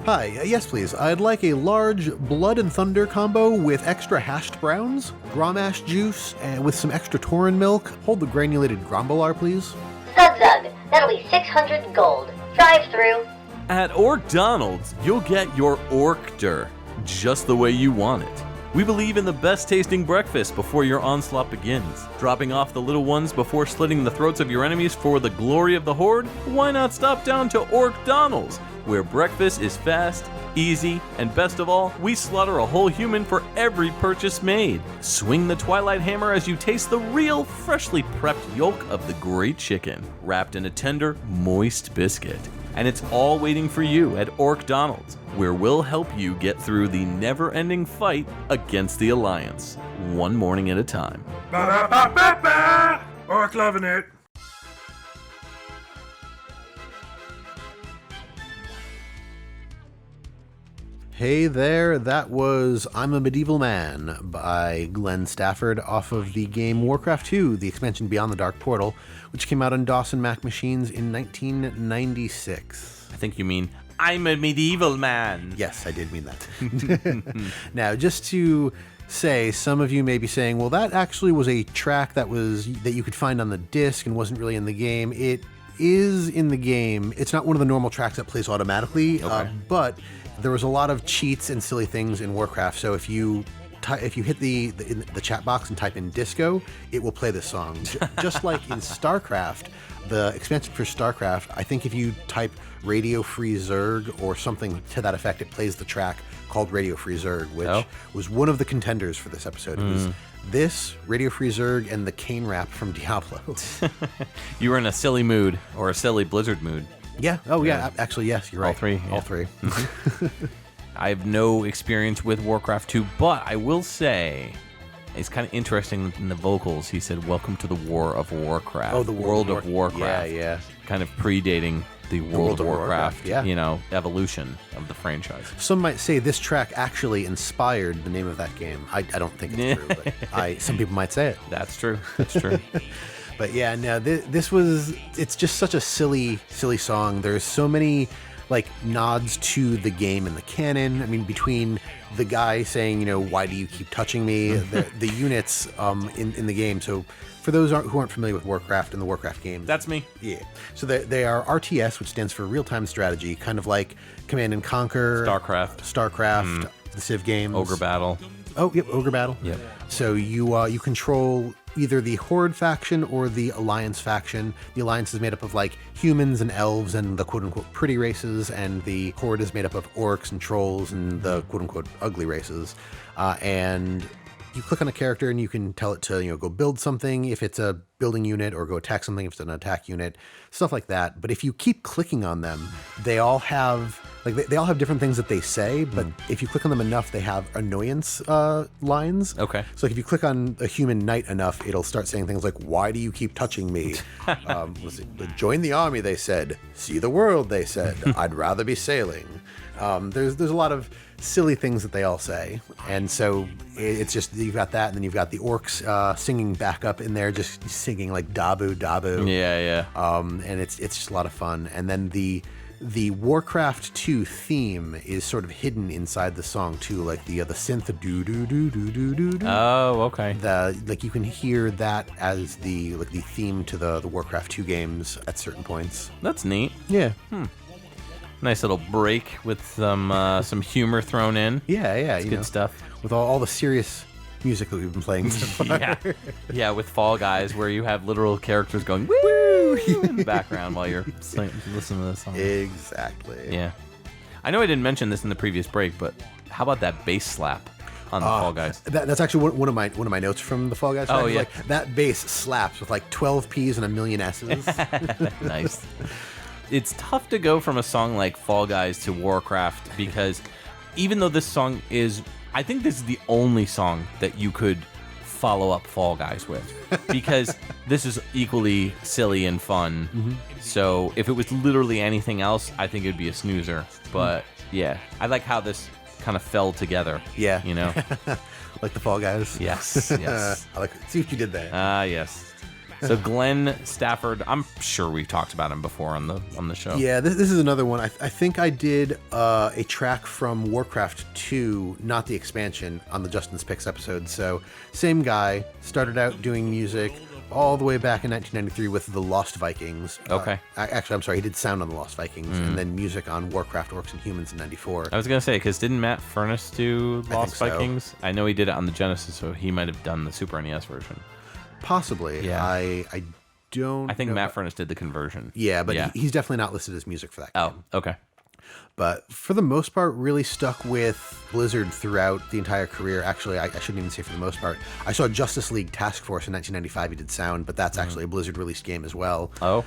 Hi, yes please. I'd like a large Blood and Thunder combo with extra hashed browns, Grommash juice, and with some extra Tauren milk. Hold the granulated Grombolar, please. Zug Zug. That'll be 600 gold. Drive through. At Orkdonald's, you'll get your Orkter just the way you want it. We believe in the best tasting breakfast before your onslaught begins. Dropping off the little ones before slitting the throats of your enemies for the glory of the horde? Why not stop down to Orkdonald's, where breakfast is fast, easy, and best of all, we slaughter a whole human for every purchase made. Swing the Twilight Hammer as you taste the real, freshly prepped yolk of the great chicken, wrapped in a tender, moist biscuit. And it's all waiting for you at Orkdonald's, where we'll help you get through the never-ending fight against the Alliance, one morning at a time. Ba ba ba ba ba. Orc loving it. Hey there, that was I'm a Medieval Man by Glenn Stafford off of the game Warcraft 2, the expansion Beyond the Dark Portal, which came out on DOS and Mac machines in 1996. I think you mean, I'm a medieval man. Yes, I did mean that. Now, just to say, some of you may be saying, well, that actually was a track that you could find on the disc and wasn't really in the game. It is in the game. It's not one of the normal tracks that plays automatically, but there was a lot of cheats and silly things in Warcraft. So if you hit the chat box and type in disco, it will play this song. Just like in StarCraft, the expansion for StarCraft, I think if you type Radio Free Zerg or something to that effect, it plays the track called Radio Free Zerg, which was one of the contenders for this episode. It was this, Radio Free Zerg, and the Cane Rap from Diablo. You were in a silly mood, or a silly Blizzard mood. Yeah. Oh, yeah. Actually, yes, you're right. All three. All three. I have no experience with Warcraft 2, but I will say it's kind of interesting in the vocals. He said, "Welcome to the War of Warcraft." Oh, the World of Warcraft. Yeah. Kind of predating the World of Warcraft, yeah. Evolution of the franchise. Some might say this track actually inspired the name of that game. I don't think it's true, but some people might say it. That's true. That's true. But yeah, no, it's just such a silly song. There's so many nods to the game and the canon. I mean, between the guy saying, why do you keep touching me? the units in the game. So for those who aren't familiar with Warcraft and the Warcraft games. That's me. Yeah. So they are RTS, which stands for real-time strategy, kind of like Command and Conquer. StarCraft, the Civ games. Ogre Battle. Oh, yep, Ogre Battle. Yep. So you control either the Horde faction or the Alliance faction. The Alliance is made up of humans and elves and the quote-unquote pretty races, and the Horde is made up of orcs and trolls and the quote-unquote ugly races. And you click on a character and you can tell it to go build something if it's a building unit, or go attack something if it's an attack unit, stuff like that. But if you keep clicking on them, they all have they all have different things that they say, but if you click on them enough, they have annoyance lines. Okay. So if you click on a human knight enough, it'll start saying things like, "Why do you keep touching me?" Join the army, they said. See the world, they said. I'd rather be sailing. There's a lot of silly things that they all say, and so it's just, you've got that, and then you've got the orcs singing back up in there, just singing like Dabu Dabu. Yeah. And it's just a lot of fun. And then the Warcraft 2 theme is sort of hidden inside the song too, like the synth do do do do do do. Oh, okay. You can hear that as the theme to the Warcraft 2 games at certain points. That's neat. Yeah. Nice little break with some humor thrown in. Yeah. It's good stuff. With all the serious music that we've been playing so far. Yeah, with Fall Guys, where you have literal characters going woo in the background while you're listening to this song. Exactly. Yeah. I know I didn't mention this in the previous break, but how about that bass slap on the Fall Guys? That's actually one of my notes from the Fall Guys. Oh, yeah. That bass slaps with 12 P's and a million S's. Nice. It's tough to go from a song like Fall Guys to Warcraft, because even though this song is, I think this is the only song that you could follow up Fall Guys with, because this is equally silly and fun. So if it was literally anything else, I think it'd be a snoozer. But yeah, I like how this kind of fell together. Yeah. Like the Fall Guys. Yes. See what you did there. Yes. So Glenn Stafford, I'm sure we've talked about him before on the show. Yeah, this is another one. I think I did a track from Warcraft 2, not the expansion, on the Justin's Picks episode. So same guy, started out doing music, all the way back in 1993 with the Lost Vikings. Okay. Actually, I'm sorry, he did sound on the Lost Vikings, and then music on Warcraft, Orcs and Humans in 94. I was going to say, because didn't Matt Furniss do Lost think so. Vikings? I know he did it on the Genesis, so he might have done the Super NES version. Possibly. Yeah. I don't I think know. Matt Furniss did the conversion. Yeah, but he's definitely not listed as music for that game. Oh, okay. But for the most part, really stuck with Blizzard throughout the entire career. Actually, I shouldn't even say for the most part. I saw Justice League Task Force in 1995. He did sound, but that's actually a Blizzard-released game as well. Oh.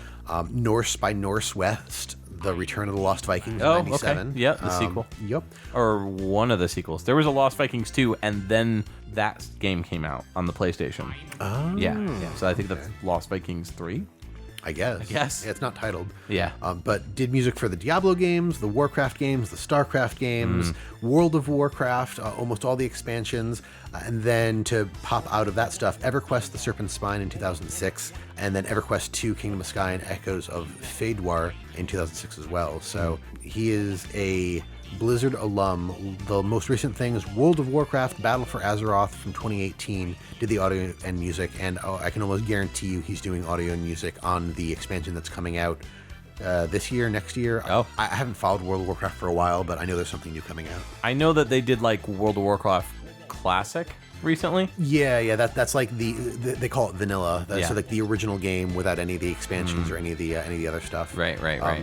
Norse by Northwest, The Return of the Lost Vikings in Oh, 97. okay. Yeah, the sequel. Yep. Or one of the sequels. There was a Lost Vikings 2, and then that game came out on the PlayStation. Oh. Yeah. So I think that's Lost Vikings 3. I guess. Yeah, it's not titled. Yeah. But did music for the Diablo games, the Warcraft games, the StarCraft games, World of Warcraft, almost all the expansions. And then to pop out of that stuff, EverQuest The Serpent's Spine in 2006, and then EverQuest 2 Kingdom of Sky and Echoes of Fadewar in 2006 as well. So he is a Blizzard alum. The most recent thing is World of Warcraft Battle for Azeroth from 2018. Did the audio and music, and I can almost guarantee you he's doing audio and music on the expansion that's coming out this year, next year. Oh. I haven't followed World of Warcraft for a while, but I know there's something new coming out. I know that they did like World of Warcraft Classic recently. Yeah, that's like they call it vanilla. That's Yeah. like the original game without any of the expansions or any of the other stuff. Right.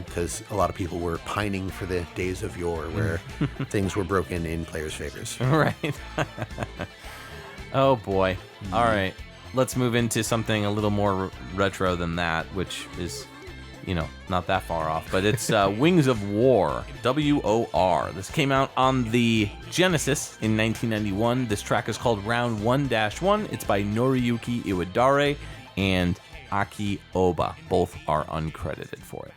Because a lot of people were pining for the days of yore where things were broken in players' favors. Right. Oh boy. All right. Let's move into something a little more retro than that, which is, not that far off. But it's Wings of War, WOR. This came out on the Genesis in 1991. This track is called Round 1-1. It's by Noriyuki Iwadare and Aki Oba. Both are uncredited for it.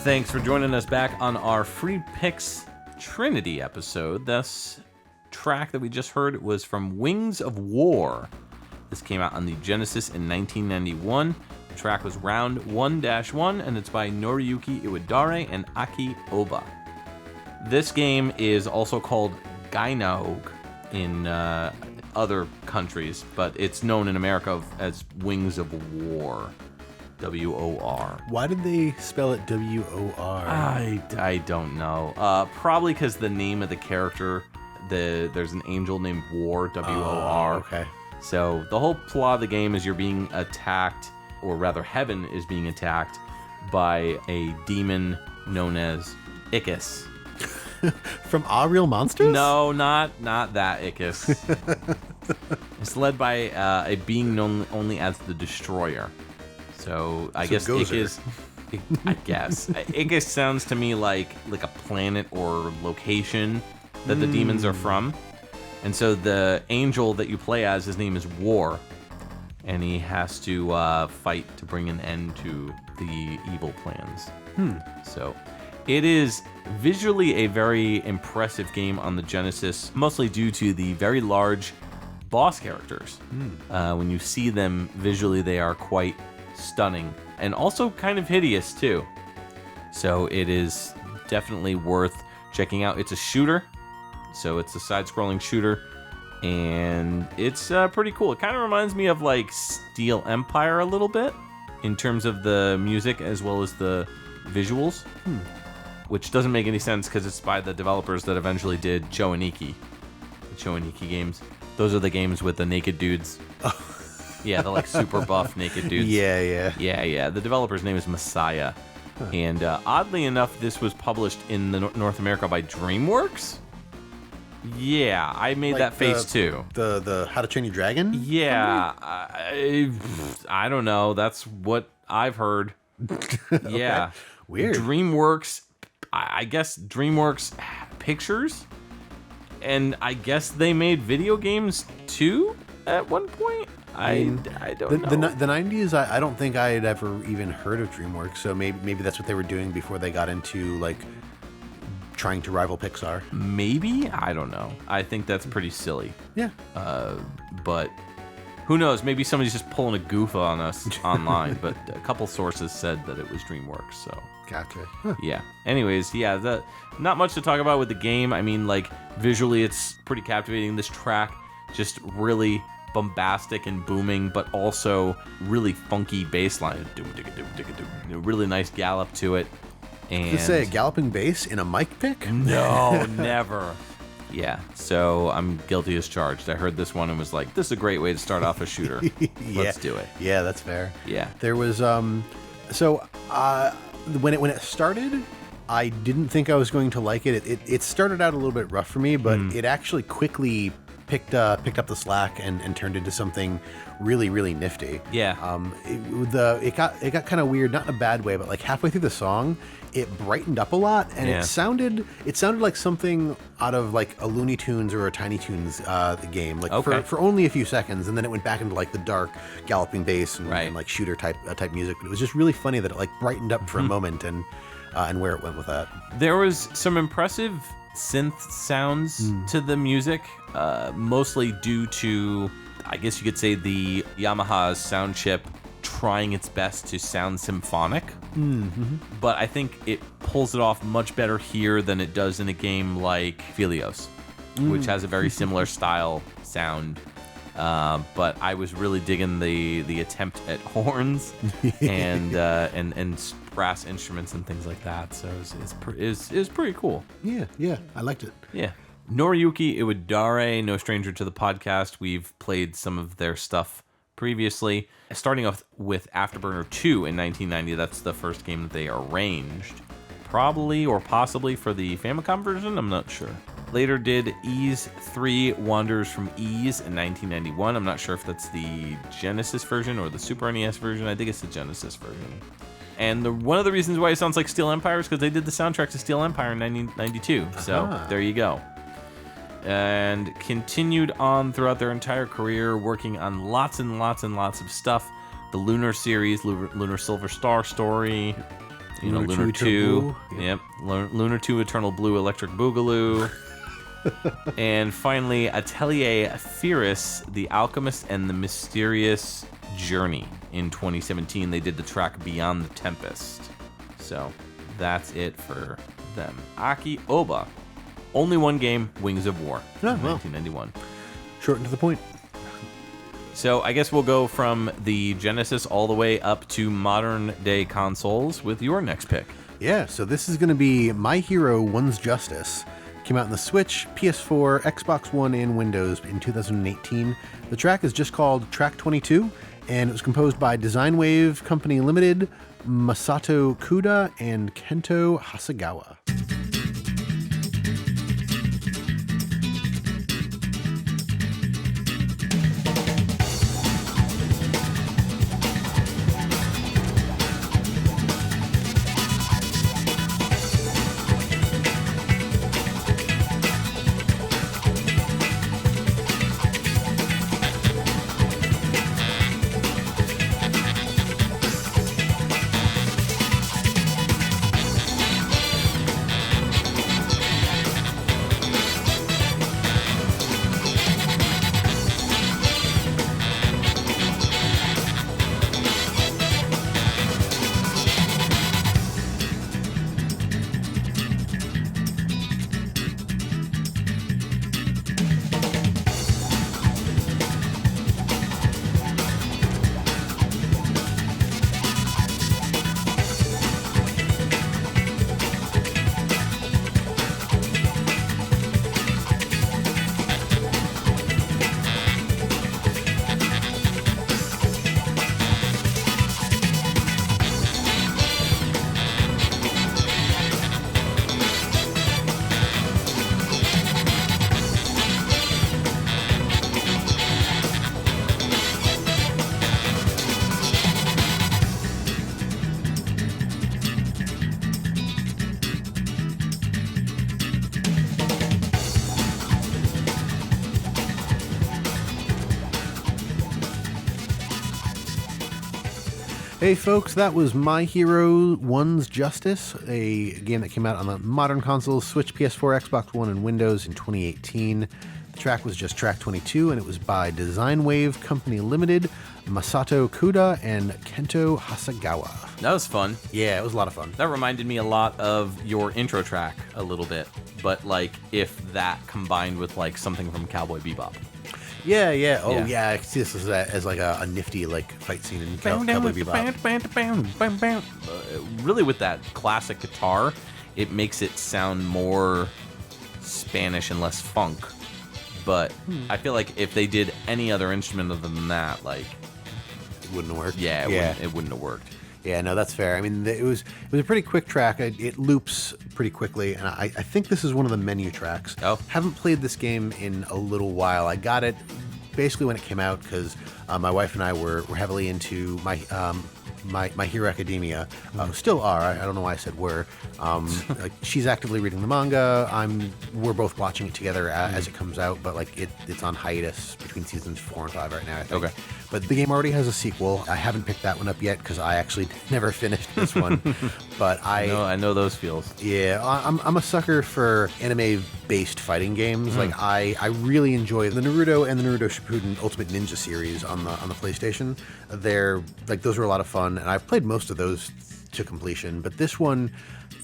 Thanks for joining us back on our Free Picks Trinity episode. This track that we just heard was from Wings of War. This came out on the Genesis in 1991. The track was Round 1-1, and it's by Noriyuki Iwadare and Aki Oba. This game is also called Gainaog in other countries, but it's known in America as Wings of War. W-O-R. Why did they spell it W-O-R? I don't know. Probably because the name of the character, there's an angel named War, W-O-R. Okay. So the whole plot of the game is you're being attacked, or rather heaven is being attacked by a demon known as Ickis. From All Real Monsters? No, not that Ickis. It's led by a being known only as the Destroyer. So I guess Gozer. I guess Ica sounds to me like a planet or location that the demons are from. And so the angel that you play as, his name is War, and he has to fight to bring an end to the evil plans. So it is visually a very impressive game on the Genesis, mostly due to the very large boss characters. When you see them visually, they are quite stunning and also kind of hideous too. So it is definitely worth checking out. It's a shooter, so it's a side-scrolling shooter, and it's pretty cool. It kind of reminds me of like Steel Empire a little bit in terms of the music as well as the visuals, which doesn't make any sense because it's by the developers that eventually did Choaniki, the Choaniki games. Those are the games with the naked dudes. Yeah, the like super buff naked dudes. Yeah. The developer's name is Messiah. And oddly enough, this was published in North America by DreamWorks. Yeah, I made Like that face too. The How to Train Your Dragon? Yeah, I don't know. That's what I've heard. Yeah. Weird. DreamWorks, I guess DreamWorks Pictures, and I guess they made video games too at one point. I don't know. The 90s, I don't think I had ever even heard of DreamWorks, so maybe that's what they were doing before they got into like trying to rival Pixar. Maybe? I don't know. I think that's pretty silly. Yeah. But who knows? Maybe somebody's just pulling a goof on us online, but a couple sources said that it was DreamWorks, so. Gotcha. Huh. Yeah. Anyways, yeah, not much to talk about with the game. I mean, like, visually it's pretty captivating. This track, just really bombastic and booming, but also really funky bass line. Really nice gallop to it. And You say a galloping bass in a mic pick? no, never. Yeah, so I'm guilty as charged. I heard this one and was like, this is a great way to start off a shooter. Let's do it. Yeah, that's fair. Yeah. There was when it started, I didn't think I was going to like it. It started out a little bit rough for me, but it actually quickly picked up the slack and turned into something really, really nifty. Yeah. It got kind of weird, not in a bad way, but like halfway through the song, it brightened up a lot, and Yeah. it sounded like something out of like a Looney Tunes or a Tiny Toons game, like Okay. for only a few seconds, and then it went back into like the dark galloping bass and, Right. and like shooter type music. But it was just really funny that it like brightened up for a moment, and where it went with that. There was some impressive synth sounds to the music, mostly due to, I guess you could say, the Yamaha's sound chip trying its best to sound symphonic. But I think it pulls it off much better here than it does in a game like Philios, which has a very similar style sound. But I was really digging the attempt at horns and brass instruments and things like that. So it was pretty cool. Yeah, I liked it. Yeah. Noriyuki Iwadare, no stranger to the podcast. We've played some of their stuff previously. Starting off with Afterburner 2 in 1990. That's the first game that they arranged. Probably or possibly for the Famicom version. I'm not sure. Later did Ys 3 Wanderers from Ys in 1991. I'm not sure if that's the Genesis version or the Super NES version. I think it's the Genesis version. And one of the reasons why it sounds like Steel Empire is because they did the soundtrack to Steel Empire in 1992. So there you go. And continued on throughout their entire career, working on lots and lots and lots of stuff. The Lunar series, Lunar Silver Star story, Lunar 2. Yep. Lunar 2 Eternal Blue Electric Boogaloo. And finally, Atelier Firis, The Alchemist and the Mysterious Journey. In 2017, they did the track Beyond the Tempest. So that's it for them. Aki Oba. Only one game, Wings of War, 1991. Short and to the point. So I guess we'll go from the Genesis all the way up to modern day consoles with your next pick. Yeah, so this is going to be My Hero One's Justice. Came out on the Switch, PS4, Xbox One, and Windows in 2018. The track is just called Track 22, and it was composed by Design Wave Company Limited, Masato Kuda, and Kento Hasegawa. Hey folks, that was My Hero 1's Justice, a game that came out on the modern consoles, Switch, PS4, Xbox One, and Windows in 2018. The track was just track 22, and it was by Design Wave Company Limited, Masato Kuda, and Kento Hasegawa. That was fun. Yeah, it was a lot of fun. That reminded me a lot of your intro track a little bit, but like if that combined with like something from Cowboy Bebop. Yeah, yeah. Oh, Yeah. yeah. I see this as like a nifty like fight scene in Cowboy Bebop. Really, with that classic guitar, it makes it sound more Spanish and less funk. But I feel like if they did any other instrument other than that, like It wouldn't have worked. yeah, it wouldn't have worked. Yeah, no, that's fair. I mean, it was a pretty quick track. It loops pretty quickly, and I think this is one of the menu tracks. Oh. Haven't played this game in a little while. I got it basically when it came out because my wife and I were heavily into My Hero Academia. Still are. I don't know why I said were. Like she's actively reading the manga. We're both watching it together as it comes out, but like it's on hiatus between seasons 4 and 5 right now, I think. Okay. But the game already has a sequel. I haven't picked that one up yet because I actually never finished this one. But I know those feels. yeah, I'm a sucker for anime-based fighting games. Like I really enjoy the Naruto and the Naruto Shippuden Ultimate Ninja series on the PlayStation. They're like those were a lot of fun, and I've played most of those to completion. But this one,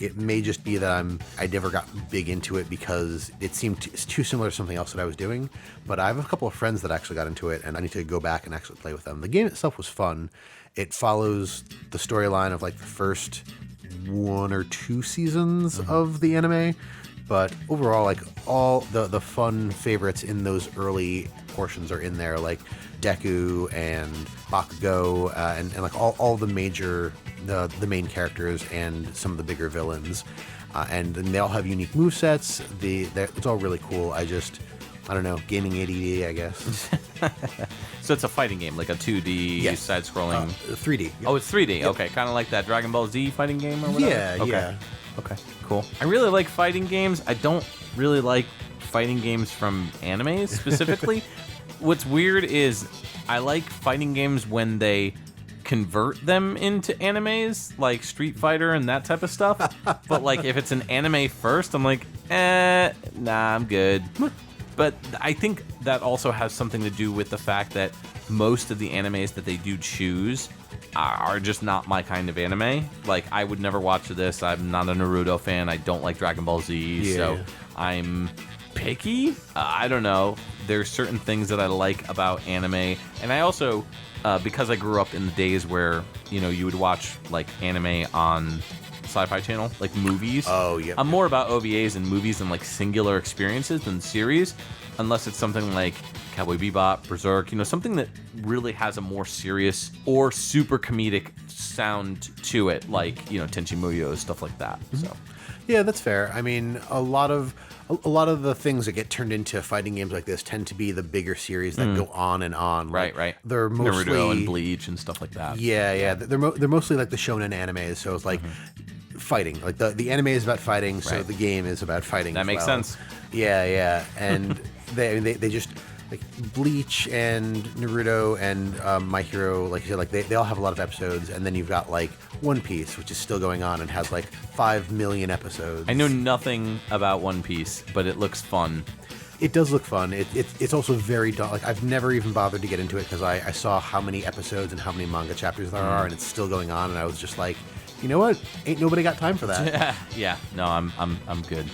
it may just be that I never got big into it because it seemed too similar to something else that I was doing. But I have a couple of friends that actually got into it, and I need to go back and actually play with them. The game itself was fun. It follows the storyline of like the first 1 or 2 seasons of the anime, but overall, like all the fun favorites in those early portions are in there, like Deku and Bakugo, and like all the major the main characters and some of the bigger villains, and they all have unique movesets. It's all really cool. I don't know, gaming ADD, I guess. So it's a fighting game, like a 2D Yes. side-scrolling. 3D. Yep. Oh, it's 3D. Okay, kind of like that Dragon Ball Z fighting game or whatever. Yeah, okay. yeah. Okay, cool. I really like fighting games. I don't really like fighting games from animes specifically. What's weird is I like fighting games when they convert them into animes, like Street Fighter and that type of stuff. But like if it's an anime first, I'm like, nah, I'm good. But I think that also has something to do with the fact that most of the animes that they do choose are just not my kind of anime. Like, I would never watch this. I'm not a Naruto fan. I don't like Dragon Ball Z. So I'm picky. I don't know. There's certain things that I like about anime. And I also, because I grew up in the days where, you would watch like anime on Sci-Fi Channel, like movies. Oh, yeah. I'm more about OVAs and movies and like singular experiences than series, unless it's something like Cowboy Bebop, Berserk, something that really has a more serious or super comedic sound to it, like, Tenchi Muyo, stuff like that. So, yeah, that's fair. I mean, a lot of the things that get turned into fighting games like this tend to be the bigger series that go on and on. Right, right. They're mostly Naruto and Bleach and stuff like that. Yeah. They're mostly like the shonen animes, so it's like fighting. Like the anime is about fighting, so Right. the game is about fighting. That as makes well. sense. Yeah, and they just like Bleach and Naruto and My Hero, like you said, like they all have a lot of episodes, and then you've got like One Piece, which is still going on and has like 5 million episodes. I know nothing about One Piece, but it looks fun. It does look fun. It's also very like I've never even bothered to get into it because I saw how many episodes and how many manga chapters there are, and it's still going on, and I was just like, you know what? Ain't nobody got time for that. Yeah. No, I'm good.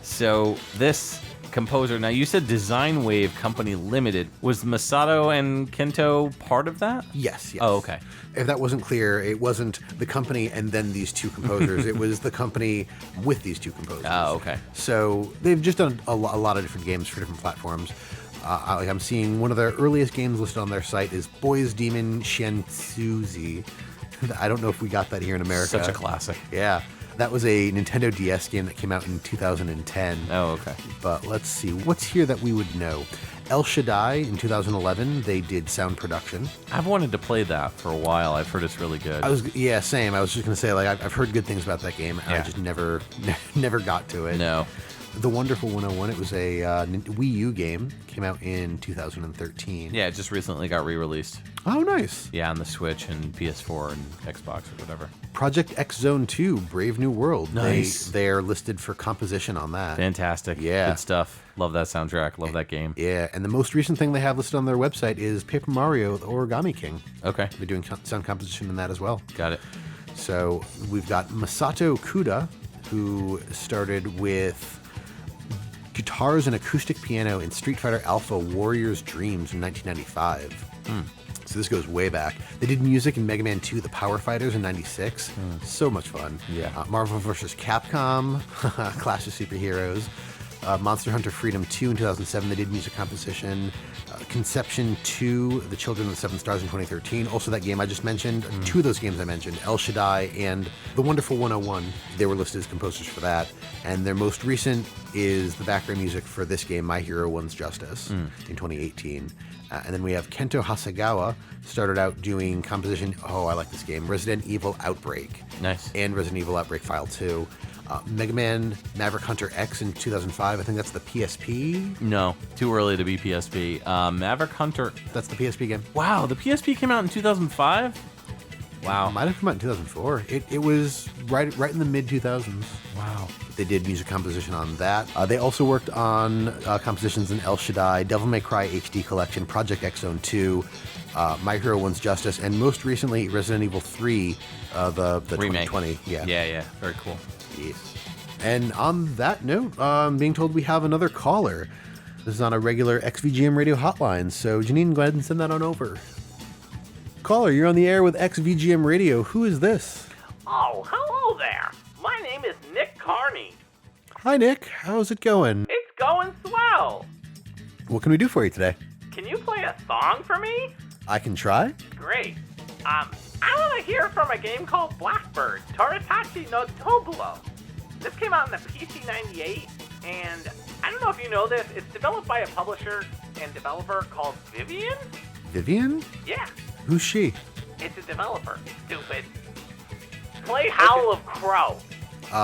So this composer, now you said Design Wave Company Limited. Was Masato and Kento part of that? Yes. Oh, okay. If that wasn't clear, it wasn't the company and then these two composers. It was the company with these two composers. Oh, okay. So they've just done a lot of different games for different platforms. I'm seeing one of their earliest games listed on their site is Boys Demon Shientsuzi. I don't know if we got that here in America. Such a classic. Yeah. That was a Nintendo DS game that came out in 2010. Oh, okay. But let's see. What's here that we would know? El Shaddai in 2011, they did sound production. I've wanted to play that for a while. I've heard it's really good. Same. I was just going to say, like, I've heard good things about that game, and I just never got to it. No. The Wonderful 101. It was a Wii U game. Came out in 2013. Yeah, it just recently got re-released. Oh, nice. Yeah, on the Switch and PS4 and Xbox or whatever. Project X Zone 2, Brave New World. Nice. They're listed for composition on that. Fantastic. Yeah. Good stuff. Love that soundtrack. Love that game. Yeah, and the most recent thing they have listed on their website is Paper Mario: The Origami King. Okay. They're doing sound composition in that as well. Got it. So we've got Masato Kuda, who started with guitars and acoustic piano in Street Fighter Alpha Warrior's Dreams in 1995. So this goes way back. They did music in Mega Man 2, The Power Fighters in 96. So much fun. Yeah. Marvel vs. Capcom, Clash of Superheroes. Monster Hunter Freedom 2 in 2007, they did music composition. Conception 2, The Children of the Seven Stars in 2013. Also that game I just mentioned. Two of those games I mentioned, El Shaddai and The Wonderful 101. They were listed as composers for that. And their most recent is the background music for this game, My Hero One's Justice, in 2018. And then we have Kento Hasegawa, started out doing composition. Oh, I like this game. Resident Evil Outbreak. Nice. And Resident Evil Outbreak File 2. Mega Man Maverick Hunter X in 2005. I think that's the PSP. No, too early to be PSP. Maverick Hunter. That's the PSP game. Wow, the PSP came out in 2005? Wow. Might have come out in 2004. It was right in the mid 2000s. Wow. They did music composition on that. They also worked on compositions in El Shaddai, Devil May Cry HD Collection, Project X Zone 2, My Hero One's Justice, and most recently Resident Evil 3, the Remake. 2020. Yeah. Very cool. Yes. And on that note, I'm being told we have another caller. This is on a regular XVGM radio hotline, so Janine, go ahead and send that on over. Caller, you're on the air with XVGM Radio. Who is this? Oh, hello there. My name is Nick Carney. Hi, Nick. How's it going? It's going swell. What can we do for you today? Can you play a song for me? I can try. Great. I want to hear from a game called Blackbird, Toritachi no Tobulo. This came out in the PC 98, and I don't know if you know this, it's developed by a publisher and developer called Vivian? Vivian? Yeah, Who's she? it's a developer, stupid. Play Howl of Crow.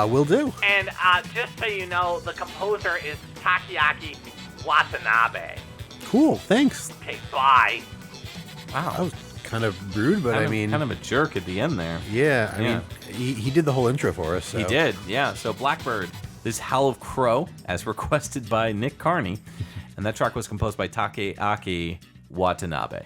Will do. And just so you know, the composer is Takeaki Watanabe. Cool, thanks. Okay, bye. Wow. That was kind of rude, but kind of a jerk at the end there. yeah, I mean, he did the whole intro for us. So. He did, yeah. So Blackbird, this Howl of Crow, as requested by Nick Carney, and that track was composed by Takeaki Watanabe.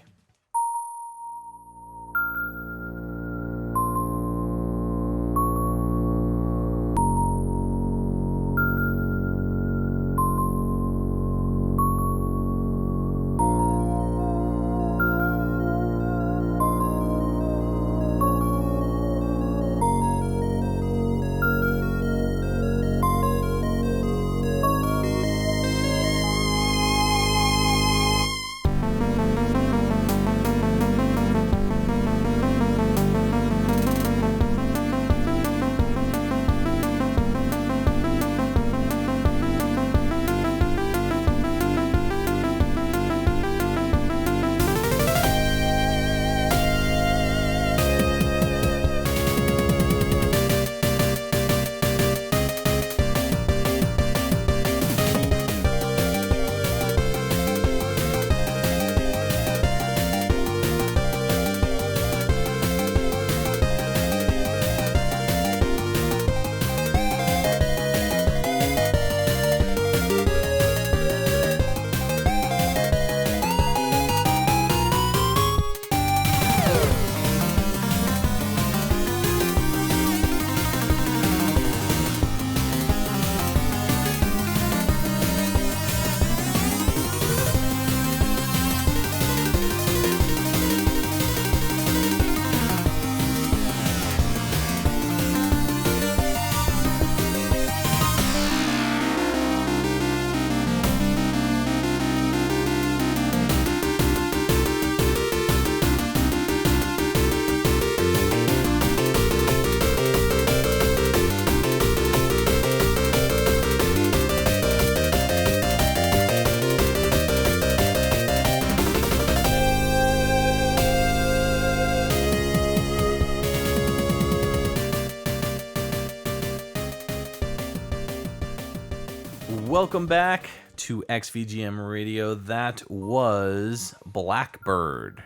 Welcome back to XVGM Radio. That was Blackbird,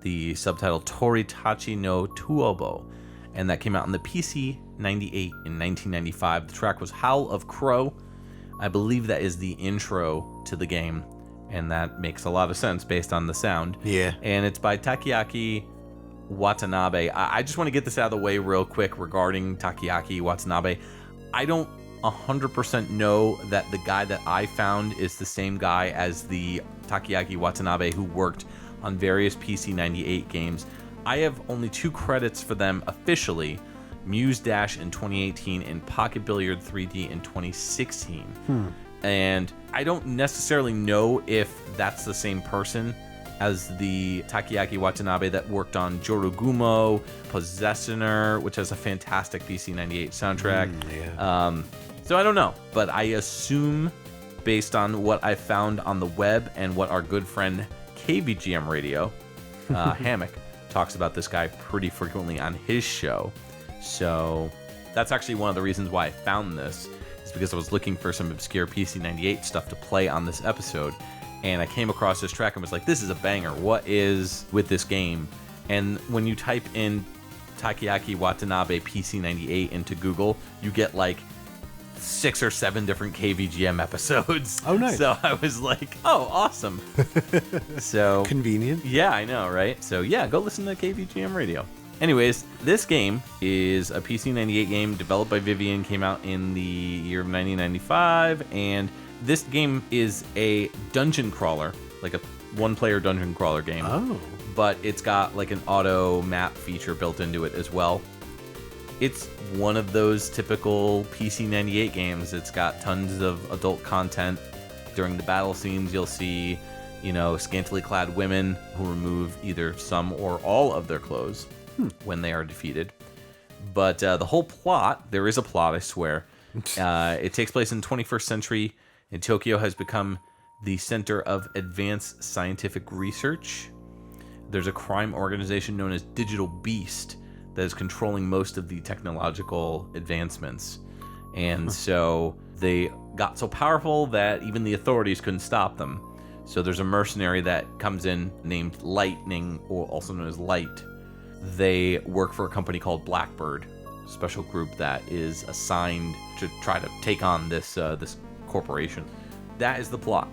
the subtitle Toritachi no Tuobo, and that came out on the PC 98 in 1995. The track was Howl of Crow. I believe that is the intro to the game, and that makes a lot of sense based on the sound. Yeah. And it's by Takeaki Watanabe. I just want to get this out of the way real quick regarding Takeaki Watanabe. I don't 100% know that the guy that I found is the same guy as the Takeaki Watanabe who worked on various PC 98 games. I have only 2 credits for them officially, Muse Dash in 2018 and Pocket Billiard 3D in 2016. And I don't necessarily know if that's the same person as the Takeaki Watanabe that worked on Jorugumo, Possessioner, which has a fantastic PC 98 soundtrack. So I don't know, but I assume based on what I found on the web and what our good friend KVGM Radio, Hammock, talks about this guy pretty frequently on his show. So that's actually one of the reasons why I found this, is because I was looking for some obscure PC 98 stuff to play on this episode. And I came across this track and was like, this is a banger. What is with this game? And when you type in Takeaki Watanabe PC 98 into Google, you get like 6 or 7 different KVGM episodes. Oh, nice. So I was like, oh, awesome. So Convenient. yeah, I know, right? So yeah, go listen to KVGM Radio. Anyways, this game is a PC 98 game developed by Vivian, came out in the year of 1995, and this game is a dungeon crawler, like a one-player dungeon crawler game. Oh. But it's got like an auto map feature built into it as well. It's one of those typical PC 98 games. It's got tons of adult content. During the battle scenes, you'll see, scantily clad women who remove either some or all of their clothes when they are defeated. But the whole plot, there is a plot, I swear. It takes place in the 21st century, and Tokyo has become the center of advanced scientific research. There's a crime organization known as Digital Beast that is controlling most of the technological advancements. And so they got so powerful that even the authorities couldn't stop them. So there's a mercenary that comes in named Lightning, or also known as Light. They work for a company called Blackbird, a special group that is assigned to try to take on this corporation. That is the plot.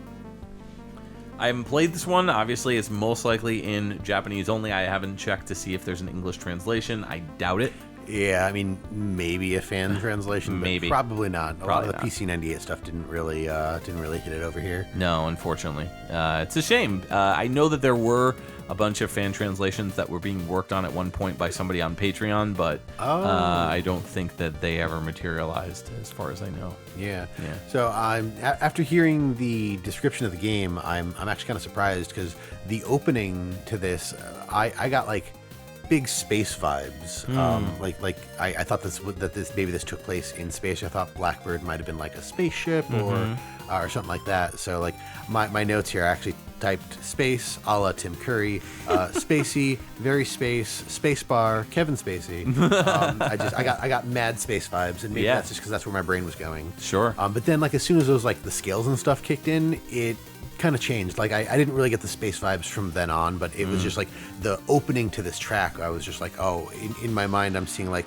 I haven't played this one. Obviously, it's most likely in Japanese only. I haven't checked to see if there's an English translation. I doubt it. Yeah, I mean, maybe a fan translation, Maybe. but probably not. A lot Probably of the not. PC 98 stuff didn't really hit it over here. No, unfortunately. It's a shame. I know that there were a bunch of fan translations that were being worked on at one point by somebody on Patreon, but I don't think that they ever materialized, as far as I know. Yeah. Yeah. So after hearing the description of the game, I'm actually kind of surprised, because the opening to this, I got like big space vibes. I thought this took place in space. I thought Blackbird might have been like a spaceship or something like that. So like my notes here, I actually typed space a la Tim Curry, spacey, very space bar, Kevin Spacey. I got mad space vibes, and maybe that's just because that's where my brain was going. Sure. But then like as soon as those like the scales and stuff kicked in, it kind of changed. Like I didn't really get the space vibes from then on, but it was just like the opening to this track. I was just like, oh, in my mind, I'm seeing like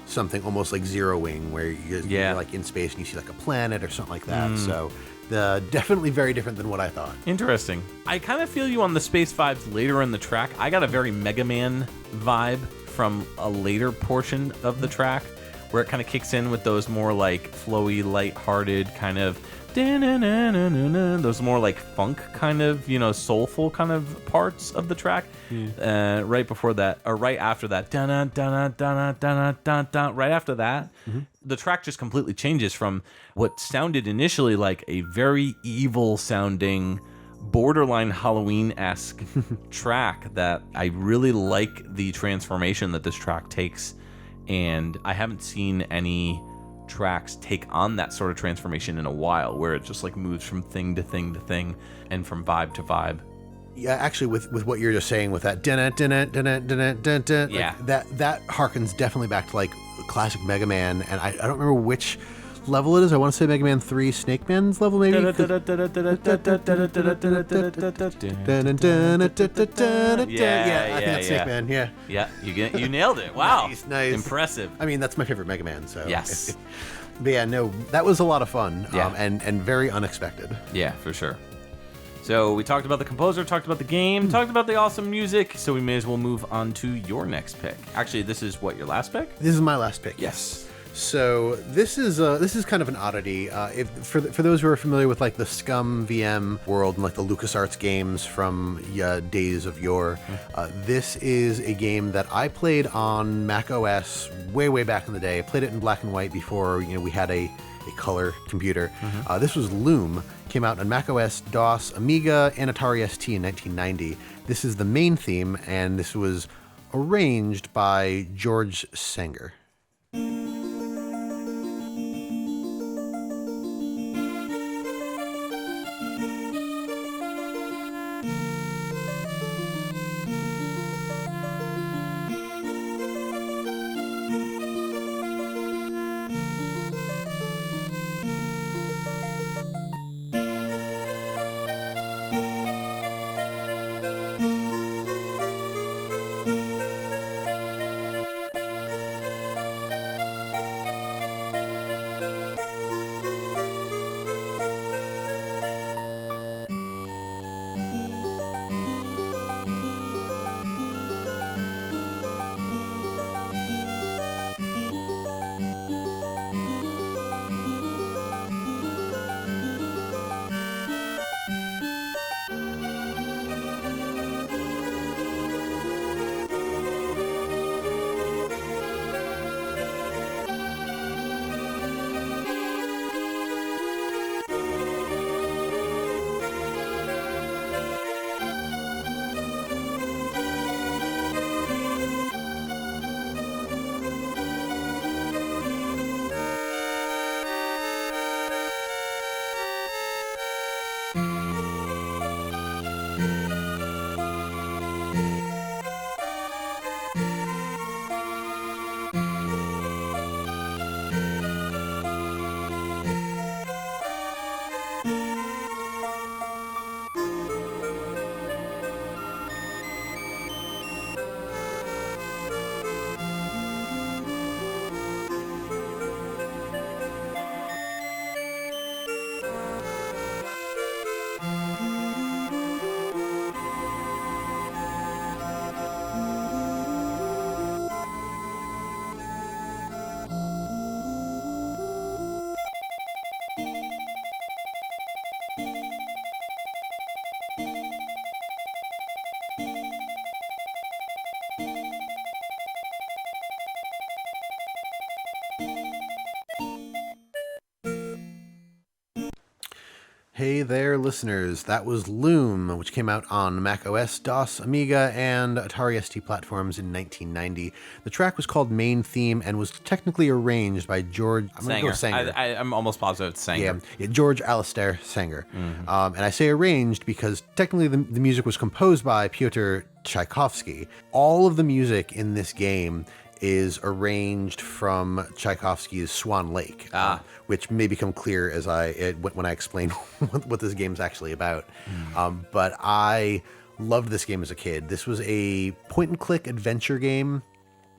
something almost like Zero Wing, where you're like in space and you see like a planet or something like that. So definitely very different than what I thought. Interesting. I kind of feel you on the space vibes later in the track. I got a very Mega Man vibe from a later portion of the track, where it kind of kicks in with those more like flowy, lighthearted kind of those more like funk kind of, soulful kind of parts of the track. Right before that, or right after that, right after that, the track just completely changes from what sounded initially like a very evil sounding, borderline Halloween-esque track, that I really like the transformation that this track takes. And I haven't seen any tracks take on that sort of transformation in a while, where it just like moves from thing to thing to thing and from vibe to vibe. Yeah, actually, with what you're just saying, with that that harkens definitely back to like classic Mega Man, and I don't remember which level it is. I want to say Mega Man 3 Snake Man's level, maybe? Yeah, Yeah, I think that's Snake Man, yeah. Yeah, you nailed it. Wow. Nice. Impressive. I mean, that's my favorite Mega Man, so. Yes. But yeah, no, that was a lot of fun, Yeah. and very unexpected. Yeah, for sure. So we talked about the composer, talked about the game, talked about the awesome music, so we may as well move on to your next pick. Actually, this is what, your last pick? This is my last pick. Yes. So this is kind of an oddity. For those who are familiar with like the Scum VM world and like the LucasArts games from days of yore, this is a game that I played on Mac OS way back in the day. I played it in black and white before we had a color computer. This was Loom. Came out on Mac OS, DOS, Amiga, and Atari ST in 1990. This is the main theme, and this was arranged by George Sanger. Hey there, listeners. That was Loom, which came out on Mac OS, DOS, Amiga, and Atari ST platforms in 1990. The track was called Main Theme and was technically arranged by George... Sanger. I'm almost positive it's Sanger. Yeah, George Alistair Sanger. And I say arranged because technically the music was composed by Pyotr Tchaikovsky. All of the music in this game is arranged from Tchaikovsky's Swan Lake, which may become clear as when I explain what this game's actually about. But I loved this game as a kid. This was a point-and-click adventure game.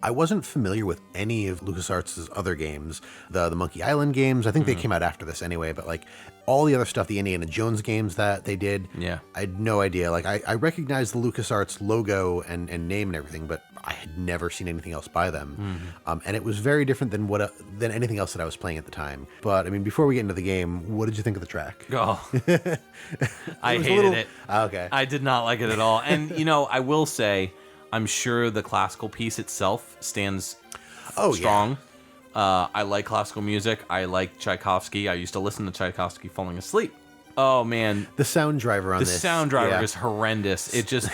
I wasn't familiar with any of LucasArts' other games, the Monkey Island games. I think they came out after this anyway, but like all the other stuff, the Indiana Jones games that they did, I had no idea. Like I recognized the LucasArts logo and name and everything, but I had never seen anything else by them. And it was very different than anything else that I was playing at the time. But I mean, before we get into the game, what did you think of the track? Oh, I hated it. Okay. I did not like it at all. And, I will say, I'm sure the classical piece itself stands strong. Yeah. I like classical music. I like Tchaikovsky. I used to listen to Tchaikovsky falling asleep. Oh, man. The sound driver on this. The sound driver is horrendous. It just,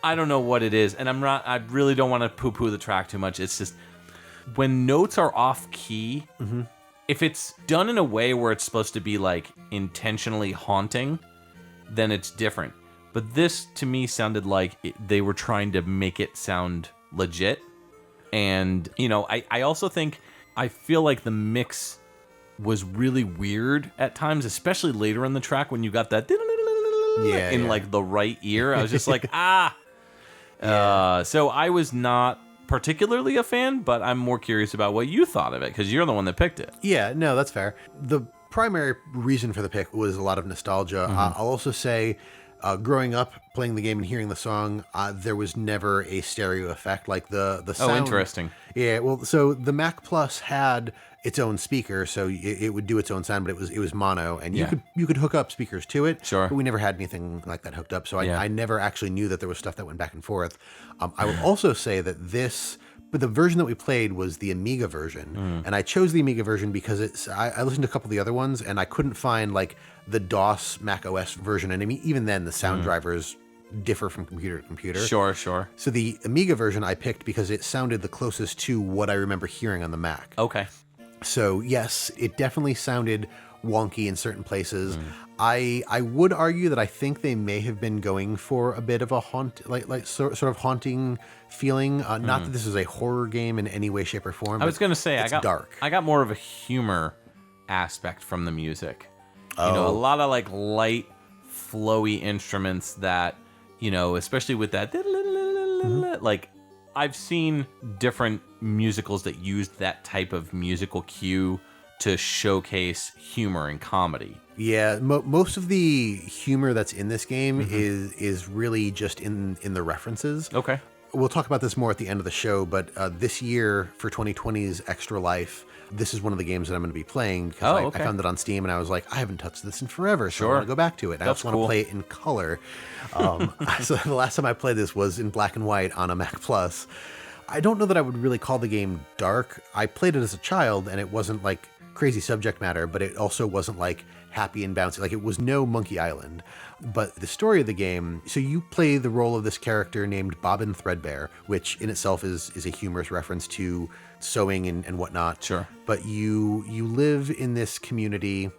I don't know what it is. And I really don't want to poo-poo the track too much. It's just, when notes are off key, if it's done in a way where it's supposed to be like intentionally haunting, then it's different. But this, to me, sounded like they were trying to make it sound legit. And, I also think, I feel like the mix was really weird at times, especially later in the track when you got that in like the right ear. I was just like, ah. So I was not particularly a fan, but I'm more curious about what you thought of it because you're the one that picked it. Yeah, no, that's fair. The primary reason for the pick was a lot of nostalgia. I'll also say, growing up playing the game and hearing the song, there was never a stereo effect like the sound. Oh, interesting. Yeah, well, so the Mac Plus had its own speaker, so it would do its own sound, but it was mono, and you could hook up speakers to it. Sure. But we never had anything like that hooked up, so I never actually knew that there was stuff that went back and forth. I will also say that but the version that we played was the Amiga version, and I chose the Amiga version because I listened to a couple of the other ones, and I couldn't find like the DOS Mac OS version, and I mean, even then the sound drivers differ from computer to computer. Sure, sure. So the Amiga version I picked because it sounded the closest to what I remember hearing on the Mac. Okay. So yes, it definitely sounded wonky in certain places. I would argue that I think they may have been going for a bit of a sort of haunting feeling. Not that this is a horror game in any way, shape, or form. I was gonna say it's dark. I got more of a humor aspect from the music. You know, a lot of like light, flowy instruments that, you know, especially with that like I've seen different musicals that used that type of musical cue to showcase humor and comedy. Yeah, most of the humor that's in this game is really just in the references. Okay. We'll talk about this more at the end of the show, but this year for 2020's Extra Life, this is one of the games that I'm going to be playing because I found it on Steam and I was like, I haven't touched this in forever, so I want to go back to it. I also want to play it in color. So the last time I played this was in black and white on a Mac Plus. I don't know that I would really call the game dark. I played it as a child and it wasn't like crazy subject matter, but it also wasn't like happy and bouncy. Like it was no Monkey Island. But the story of the game, so you play the role of this character named Bobbin Threadbare, which in itself is a humorous reference to sewing and whatnot. Sure. But you live in this community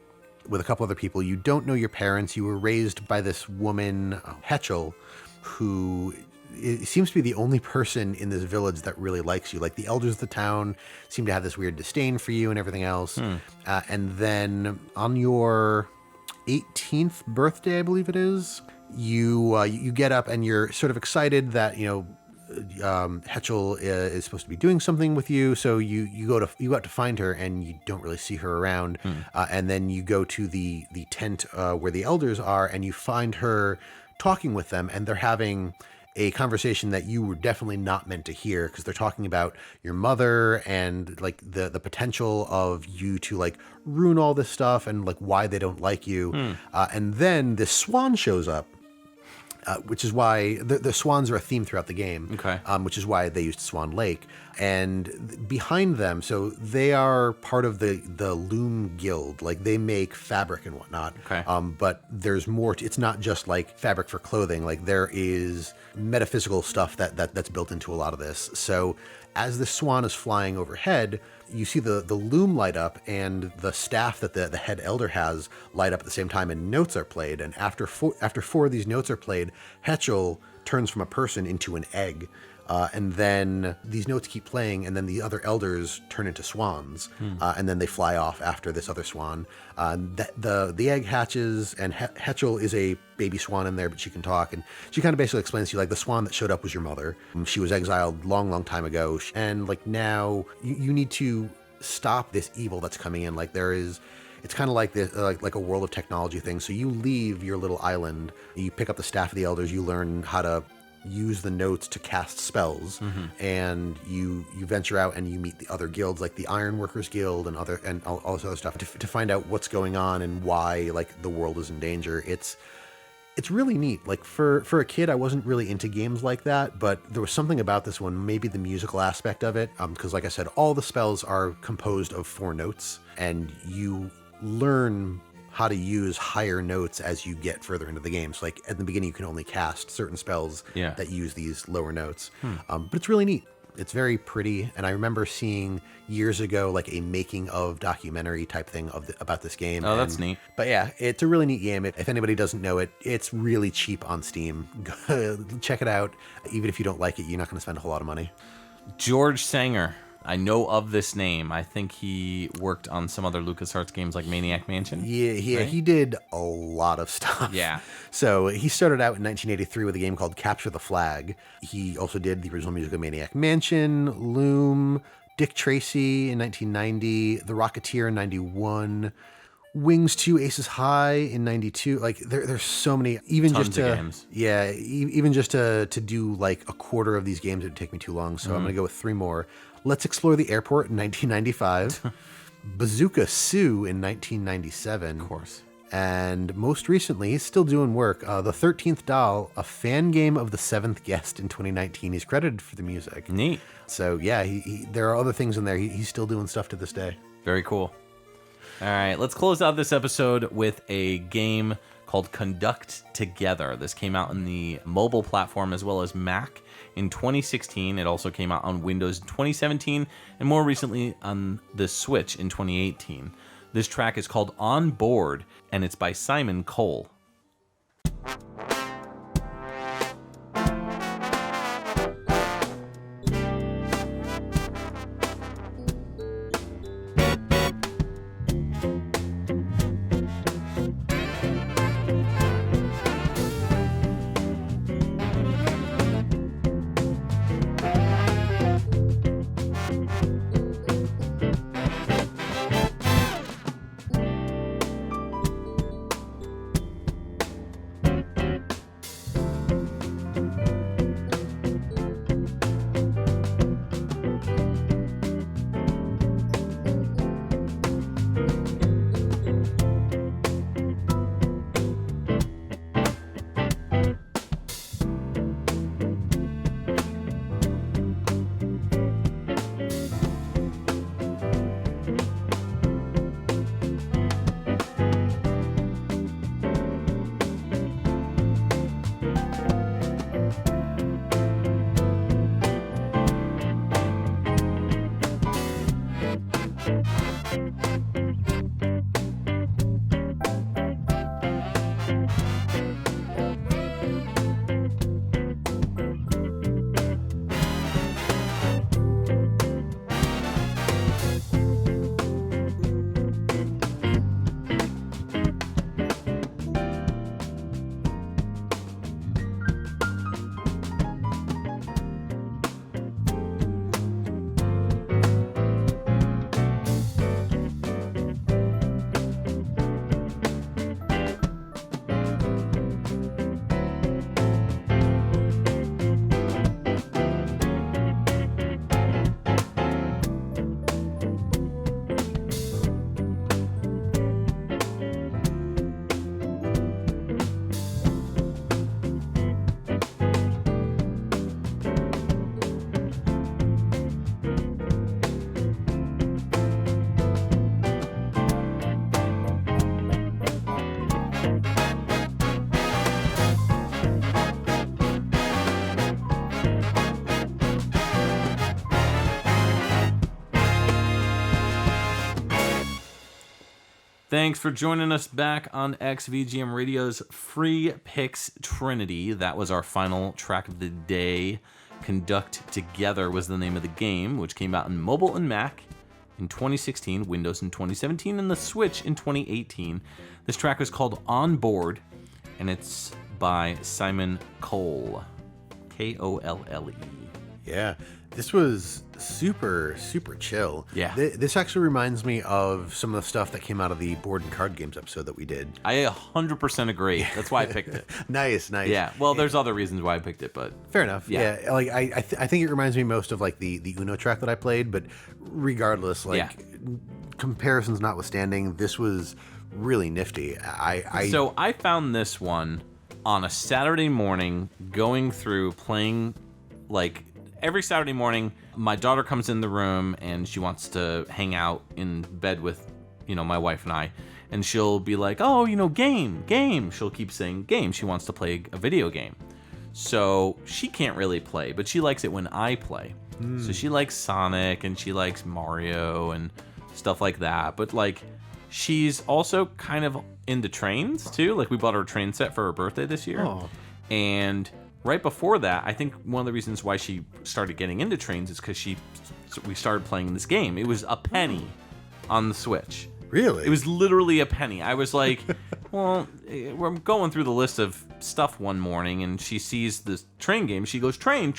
with a couple other people. You don't know your parents. You were raised by this woman, Hetchel, who it seems to be the only person in this village that really likes you. Like the elders of the town seem to have this weird disdain for you and everything else. And then on your 18th birthday, I believe it is, you get up and you're sort of excited that, you know, Hetchel is supposed to be doing something with you. So you go out to find her and you don't really see her around. And then you go to the tent where the elders are and you find her talking with them, and they're having a conversation that you were definitely not meant to hear, because they're talking about your mother and like the potential of you to like ruin all this stuff and like why they don't like you. And then this swan shows up, which is why the swans are a theme throughout the game. Okay. Which is why they used Swan Lake. And behind them, so they are part of the Loom Guild. Like they make fabric and whatnot. Okay. But there's more. It's not just like fabric for clothing. Like there is metaphysical stuff that's built into a lot of this. So as the swan is flying overhead, you see the loom light up and the staff that the head elder has light up at the same time, and notes are played. And after four of these notes are played, Hetchel turns from a person into an egg. And then these notes keep playing, and then the other elders turn into swans, and then they fly off after this other swan. The egg hatches, and Hetchel is a baby swan in there, but she can talk, and she kind of basically explains to you, like, the swan that showed up was your mother. She was exiled long time ago, and like now you need to stop this evil that's coming in. Like it's kind of like this, like a world of technology thing. So you leave your little island, you pick up the staff of the elders, you learn how to use the notes to cast spells, and you venture out and you meet the other guilds, like the Ironworkers Guild and all this other stuff, to find out what's going on and why like the world is in danger. It's really neat. Like for a kid, I wasn't really into games like that, but there was something about this one, maybe the musical aspect of it, because like I said, all the spells are composed of 4 notes, and you learn how to use higher notes as you get further into the game. So like at the beginning, you can only cast certain spells that use these lower notes. But it's really neat. It's very pretty. And I remember seeing years ago, like a making of documentary type thing about this game. Oh, that's neat. But yeah, it's a really neat game. If anybody doesn't know it, it's really cheap on Steam. Check it out. Even if you don't like it, you're not going to spend a whole lot of money. George Sanger. I know of this name. I think he worked on some other LucasArts games like Maniac Mansion. Yeah, right? he did a lot of stuff. Yeah. So he started out in 1983 with a game called Capture the Flag. He also did the original music of Maniac Mansion, Loom, Dick Tracy in 1990, The Rocketeer in 91, Wings 2 Aces High in 92. Like there's so many. Even Tons just of to games. Yeah, even just to do like a quarter of these games, it would take me too long. So I'm gonna go with 3 more. Let's Explore the Airport in 1995, Bazooka Sue in 1997. Of course. And most recently, he's still doing work. The 13th Doll, a fan game of The Seventh Guest in 2019. He's credited for the music. Neat. So yeah, there are other things in there. He's still doing stuff to this day. Very cool. All right, let's close out this episode with a game called Conduct Together. This came out on the mobile platform as well as Mac in 2016. It also came out on Windows in 2017, and more recently on the Switch in 2018. This track is called On Board, and it's by Simon Cole. Thanks for joining us back on XVGM Radio's Free Picks Trinity. That was our final track of the day. Conduct Together was the name of the game, which came out in mobile and Mac in 2016, Windows in 2017, and the Switch in 2018. This track is called On Board, and it's by Simon Cole. Kolle. Yeah, this was super chill. Yeah. This actually reminds me of some of the stuff that came out of the board and card games episode that we did. I 100% agree. That's why I picked it. Nice. Yeah, well, there's other reasons why I picked it, but... Fair enough. Yeah. Yeah, like I think it reminds me most of like the Uno track that I played, but regardless, like comparisons notwithstanding, this was really nifty. So I found this one on a Saturday morning, going through playing, like every Saturday morning, my daughter comes in the room and she wants to hang out in bed with, my wife and I. And she'll be like, oh, game. She'll keep saying game. She wants to play a video game. So she can't really play, but she likes it when I play. So she likes Sonic and she likes Mario and stuff like that. But like, she's also kind of into trains too. Like we bought her a train set for her birthday this year. Oh. And right before that, I think one of the reasons why she started getting into trains is because she we started playing this game. It was a penny on the Switch. Really? It was literally a penny. I was like, well, we're going through the list of stuff one morning, and she sees this train game. She goes, train.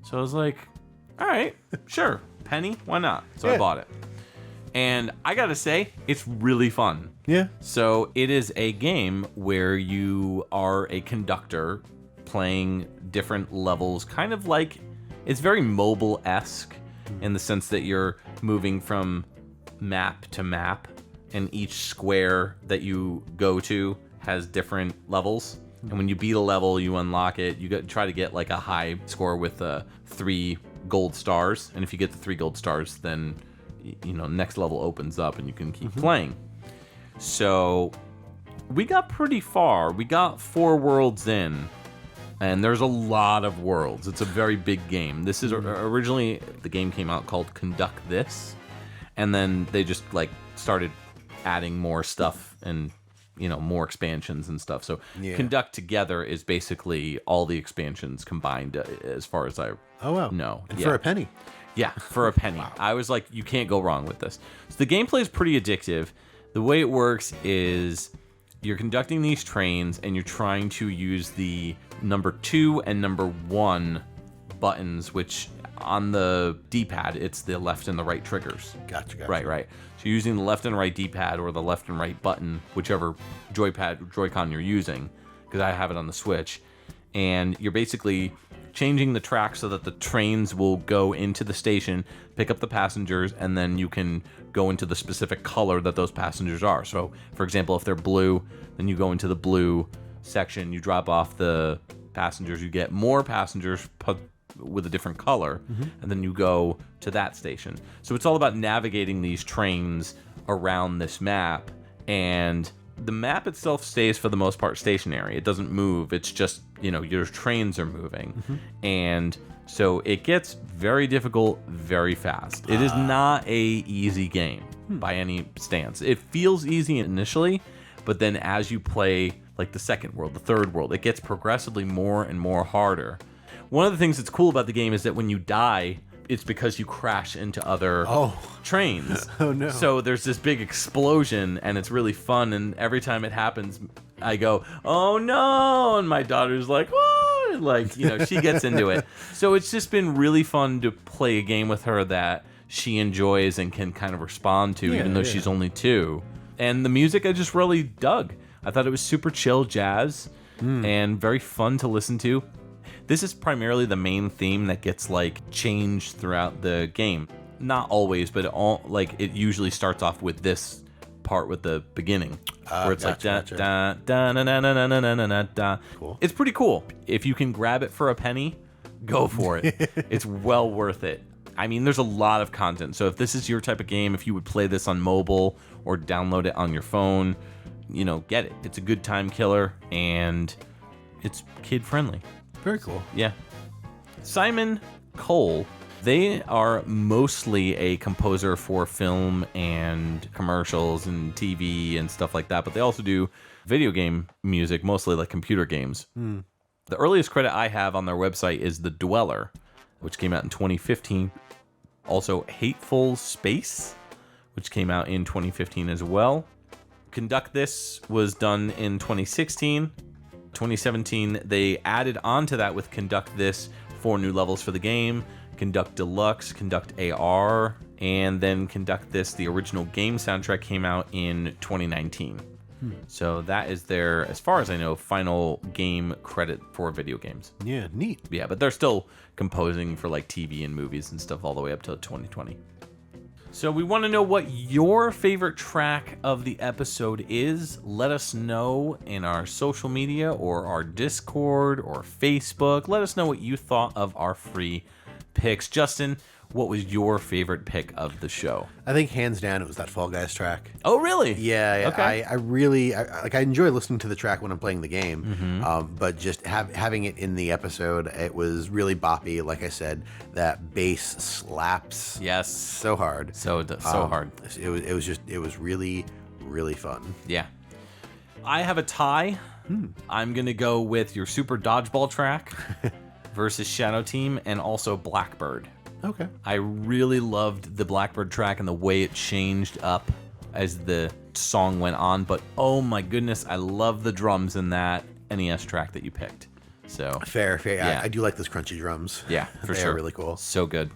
So I was like, all right, sure, penny, why not? So I bought it. And I gotta say, it's really fun. Yeah. So it is a game where you are a conductor playing different levels, kind of like, it's very mobile-esque in the sense that you're moving from map to map, and each square that you go to has different levels. And when you beat a level, you unlock it. You try to get like a high score with 3 gold stars, and if you get the 3 gold stars, then next level opens up and you can keep playing. So we got pretty far. We got 4 worlds in, and there's a lot of worlds. It's a very big game. This is originally, the game came out called Conduct This, and then they just like started adding more stuff and more expansions and stuff. So Conduct Together is basically all the expansions combined, as far as I know. And for a penny. Yeah, for a penny. Wow. I was like, you can't go wrong with this. So the gameplay is pretty addictive. The way it works is you're conducting these trains, and you're trying to use the number 2 and number 1 buttons, which on the D-pad, it's the left and the right triggers. Gotcha. Right. So you're using the left and right D-pad or the left and right button, whichever Joy-Con you're using, because I have it on the Switch. And you're basically changing the track so that the trains will go into the station, pick up the passengers, and then you can go into the specific color that those passengers are. So, for example, if they're blue, then you go into the blue section, you drop off the passengers, you get more passengers with a different color, and then you go to that station. So it's all about navigating these trains around this map, and the map itself stays for the most part stationary. It doesn't move. It's just, your trains are moving. And so it gets very difficult very fast. It is not a easy game by any stance. It feels easy initially, but then as you play like the second world, the third world, it gets progressively more and more harder. One of the things that's cool about the game is that when you die, it's because you crash into other trains. Oh no. So there's this big explosion, and it's really fun, and every time it happens, I go, oh no, and my daughter's like, what? Like, she gets into it. So it's just been really fun to play a game with her that she enjoys and can kind of respond to, even though she's only 2. And the music I just really dug. I thought it was super chill jazz and very fun to listen to. This is primarily the main theme that gets like changed throughout the game. Not always, but it usually starts off with this part with the beginning, where it's like da da da da da da da da da da. Cool. It's pretty cool. If you can grab it for a penny, go for it. It's well worth it. I mean, there's a lot of content. So if this is your type of game, if you would play this on mobile or download it on your phone, get it. It's a good time killer, and it's kid friendly. Very cool. Yeah. Simon Cole, they are mostly a composer for film and commercials and TV and stuff like that, but they also do video game music, mostly like computer games. The earliest credit I have on their website is The Dweller, which came out in 2015. Also, Hateful Space, which came out in 2015 as well. Conduct This was done in 2016. 2017, they added on to that with Conduct This 4 new levels for the game, Conduct Deluxe, Conduct AR, and then Conduct This, the original game soundtrack, came out in 2019. So that is their, as far as I know, final game credit for video games. Yeah, neat. Yeah, but they're still composing for like TV and movies and stuff all the way up to 2020. So we want to know what your favorite track of the episode is. Let us know in our social media or our Discord or Facebook. Let us know what you thought of our free picks. Justin, what was your favorite pick of the show? I think hands down it was that Fall Guys track. Oh, really? Yeah. Okay. I really enjoy listening to the track when I'm playing the game, but just having it in the episode, it was really boppy. Like I said, that bass slaps. Yes. So hard. So hard. It was really, really fun. Yeah. I have a tie. I'm gonna go with your Super Dodgeball track versus Shadow Team, and also Blackbird. Okay. I really loved the Blackbird track and the way it changed up as the song went on, but oh my goodness, I love the drums in that NES track that you picked. So Fair. Yeah. I do like those crunchy drums. yeah, for They sure. are really cool. So good.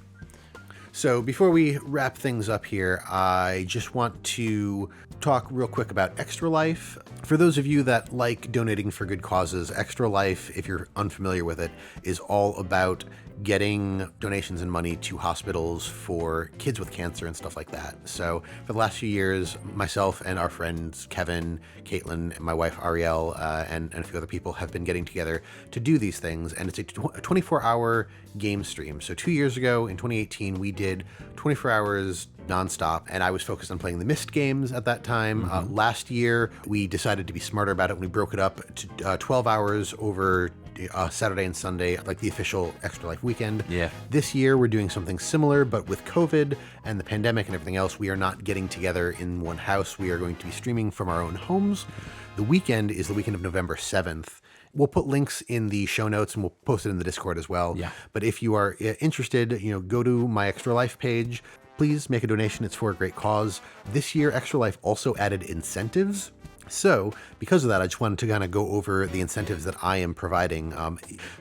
So before we wrap things up here, I just want to talk real quick about Extra Life. For those of you that like donating for good causes, Extra Life, if you're unfamiliar with it, is all about getting donations and money to hospitals for kids with cancer and stuff like that. So for the last few years, myself and our friends Kevin, Caitlin, and my wife Ariel, and a few other people have been getting together to do these things. And it's a 24-hour game stream. So 2 years ago, in 2018, we did 24 hours nonstop, and I was focused on playing the Myst games at that time. Last year, we decided to be smarter about it. We broke it up to 12 hours over Saturday and Sunday, like the official Extra Life weekend. Yeah. This year, we're doing something similar, but with COVID and the pandemic and everything else, we are not getting together in one house. We are going to be streaming from our own homes. The weekend is the weekend of November 7th. We'll put links in the show notes and we'll post it in the Discord as well. Yeah. But if you are interested, go to my Extra Life page. Please make a donation. It's for a great cause. This year, Extra Life also added incentives. So because of that, I just wanted to kind of go over the incentives that I am providing.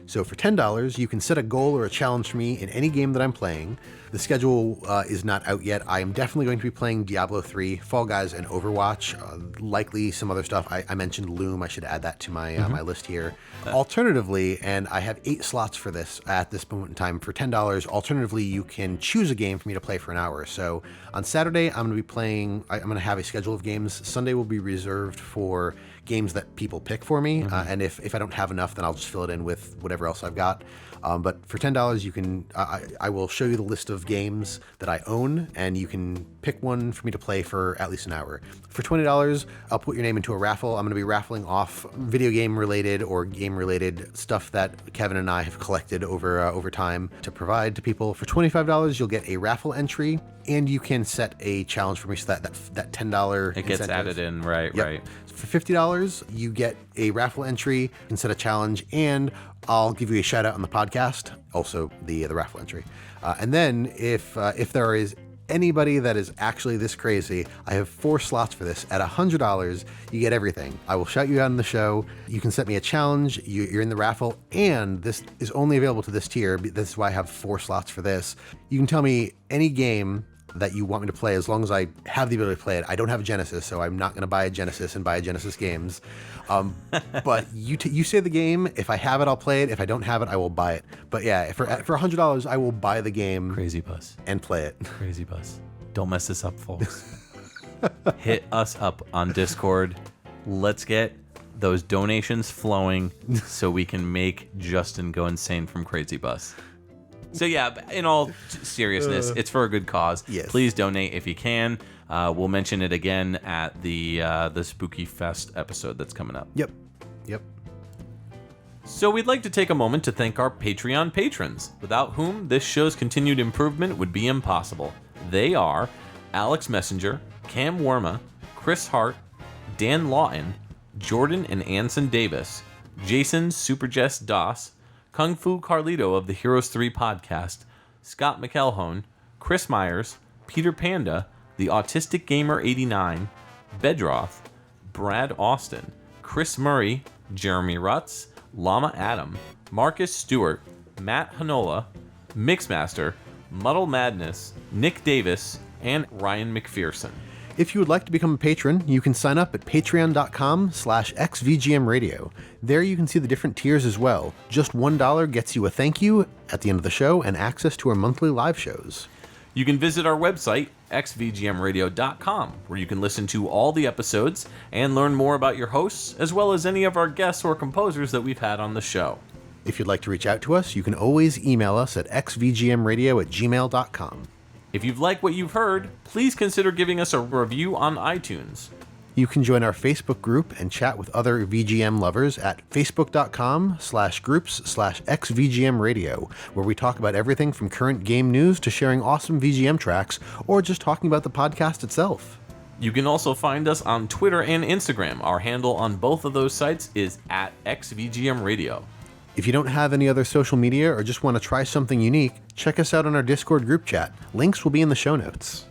So for $10, you can set a goal or a challenge for me in any game that I'm playing. The schedule is not out yet. I am definitely going to be playing Diablo 3, Fall Guys, and Overwatch. Likely some other stuff. I mentioned Loom. I should add that to my my list here. Alternatively, and I have 8 slots for this at this moment in time for $10. Alternatively, you can choose a game for me to play for an hour. So on Saturday, I'm going to be playing. I'm going to have a schedule of games. Sunday will be reserved for games that people pick for me. And if I don't have enough, then I'll just fill it in with whatever else I've got. But for $10, you can. I will show you the list of games that I own, and you can pick one for me to play for at least an hour. For $20, I'll put your name into a raffle. I'm going to be raffling off video game related or game related stuff that Kevin and I have collected over time to provide to people. For $25, you'll get a raffle entry, and you can set a challenge for me so that $10 It gets incentive. added in, right, Yep. right. For $50, you get a raffle entry and set a challenge, and I'll give you a shout out on the podcast, also the raffle entry. And then if there is anybody that is actually this crazy, I have 4 slots for this. At $100, you get everything. I will shout you out on the show. You can set me a challenge. You're in the raffle, and this is only available to this tier. This is why I have 4 slots for this. You can tell me any game that you want me to play as long as I have the ability to play it. I don't have a Genesis, so I'm not going to buy a Genesis and buy a Genesis games. But you say the game. If I have it, I'll play it. If I don't have it, I will buy it. But yeah, for $100, I will buy the game Crazy Bus. and play it. Crazy Bus. Don't mess this up, folks. Hit us up on Discord. Let's get those donations flowing so we can make Justin go insane from Crazy Bus. So yeah, in all seriousness, it's for a good cause. Yes. Please donate if you can. We'll mention it again at the Spooky Fest episode that's coming up. Yep. So we'd like to take a moment to thank our Patreon patrons, without whom this show's continued improvement would be impossible. They are Alex Messenger, Cam Worma, Chris Hart, Dan Lawton, Jordan and Anson Davis, Jason Superjess Doss, Kung Fu Carlito of the Heroes 3 podcast, Scott McElhone, Chris Myers, Peter Panda, the Autistic Gamer 89, Bedroth, Brad Austin, Chris Murray, Jeremy Rutz, Llama Adam, Marcus Stewart, Matt Hanola, Mixmaster, Muddle Madness, Nick Davis, and Ryan McPherson. If you would like to become a patron, you can sign up at patreon.com/XVGM Radio. There you can see the different tiers as well. Just $1 gets you a thank you at the end of the show and access to our monthly live shows. You can visit our website, xvgmradio.com, where you can listen to all the episodes and learn more about your hosts, as well as any of our guests or composers that we've had on the show. If you'd like to reach out to us, you can always email us at xvgmradio@gmail.com. If you've liked what you've heard, please consider giving us a review on iTunes. You can join our Facebook group and chat with other VGM lovers at facebook.com/groups/XVGM Radio, where we talk about everything from current game news to sharing awesome VGM tracks or just talking about the podcast itself. You can also find us on Twitter and Instagram. Our handle on both of those sites is @XVGM Radio. If you don't have any other social media or just want to try something unique, check us out on our Discord group chat. Links will be in the show notes.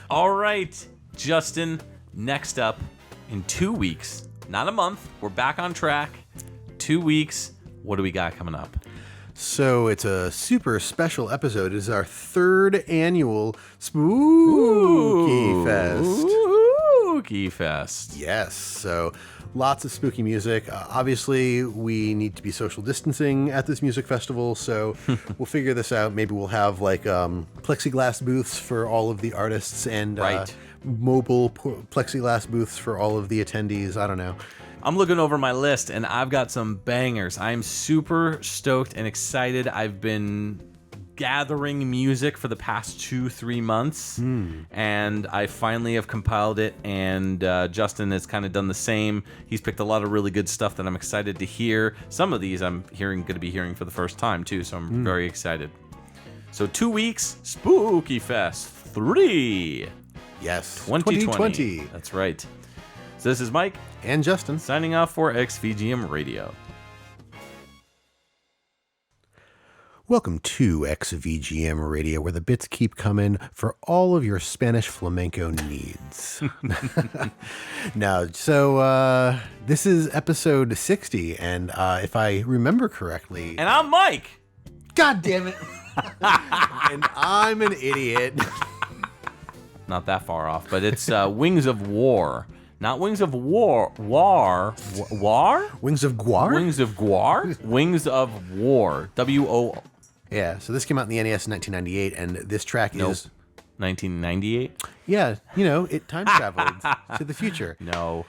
All right, Justin, next up in 2 weeks, not a month, we're back on track. 2 weeks, what do we got coming up? So it's a super special episode. It is our 3rd annual Spooky Fest. Spooky Fest. Yes, so lots of spooky music. Obviously, we need to be social distancing at this music festival, so we'll figure this out. Maybe we'll have like plexiglass booths for all of the artists and mobile plexiglass booths for all of the attendees. I don't know. I'm looking over my list, and I've got some bangers. I'm super stoked and excited. I've been gathering music for the past 2-3 months, and I finally have compiled it, and Justin has kind of done the same. He's picked a lot of really good stuff that I'm excited to hear. Some of these I'm going to be hearing for the first time, too, so I'm very excited. So 2 weeks, Spooky Fest 3. Yes, 2020. That's right. So this is Mike. And Justin. Signing off for XVGM Radio. Welcome to XVGM Radio, where the bits keep coming for all of your Spanish flamenco needs. Now, so this is episode 60, and if I remember correctly... And I'm Mike! God damn it! And I'm an idiot. Not that far off, but it's Wings of War. Not Wings of War. War? Wings of Guar? Wings of Guar? Wings of War. W-O... Yeah, so this came out in the NES in 1998, and this track is... 1998? Yeah, you know, it time traveled to the future. No.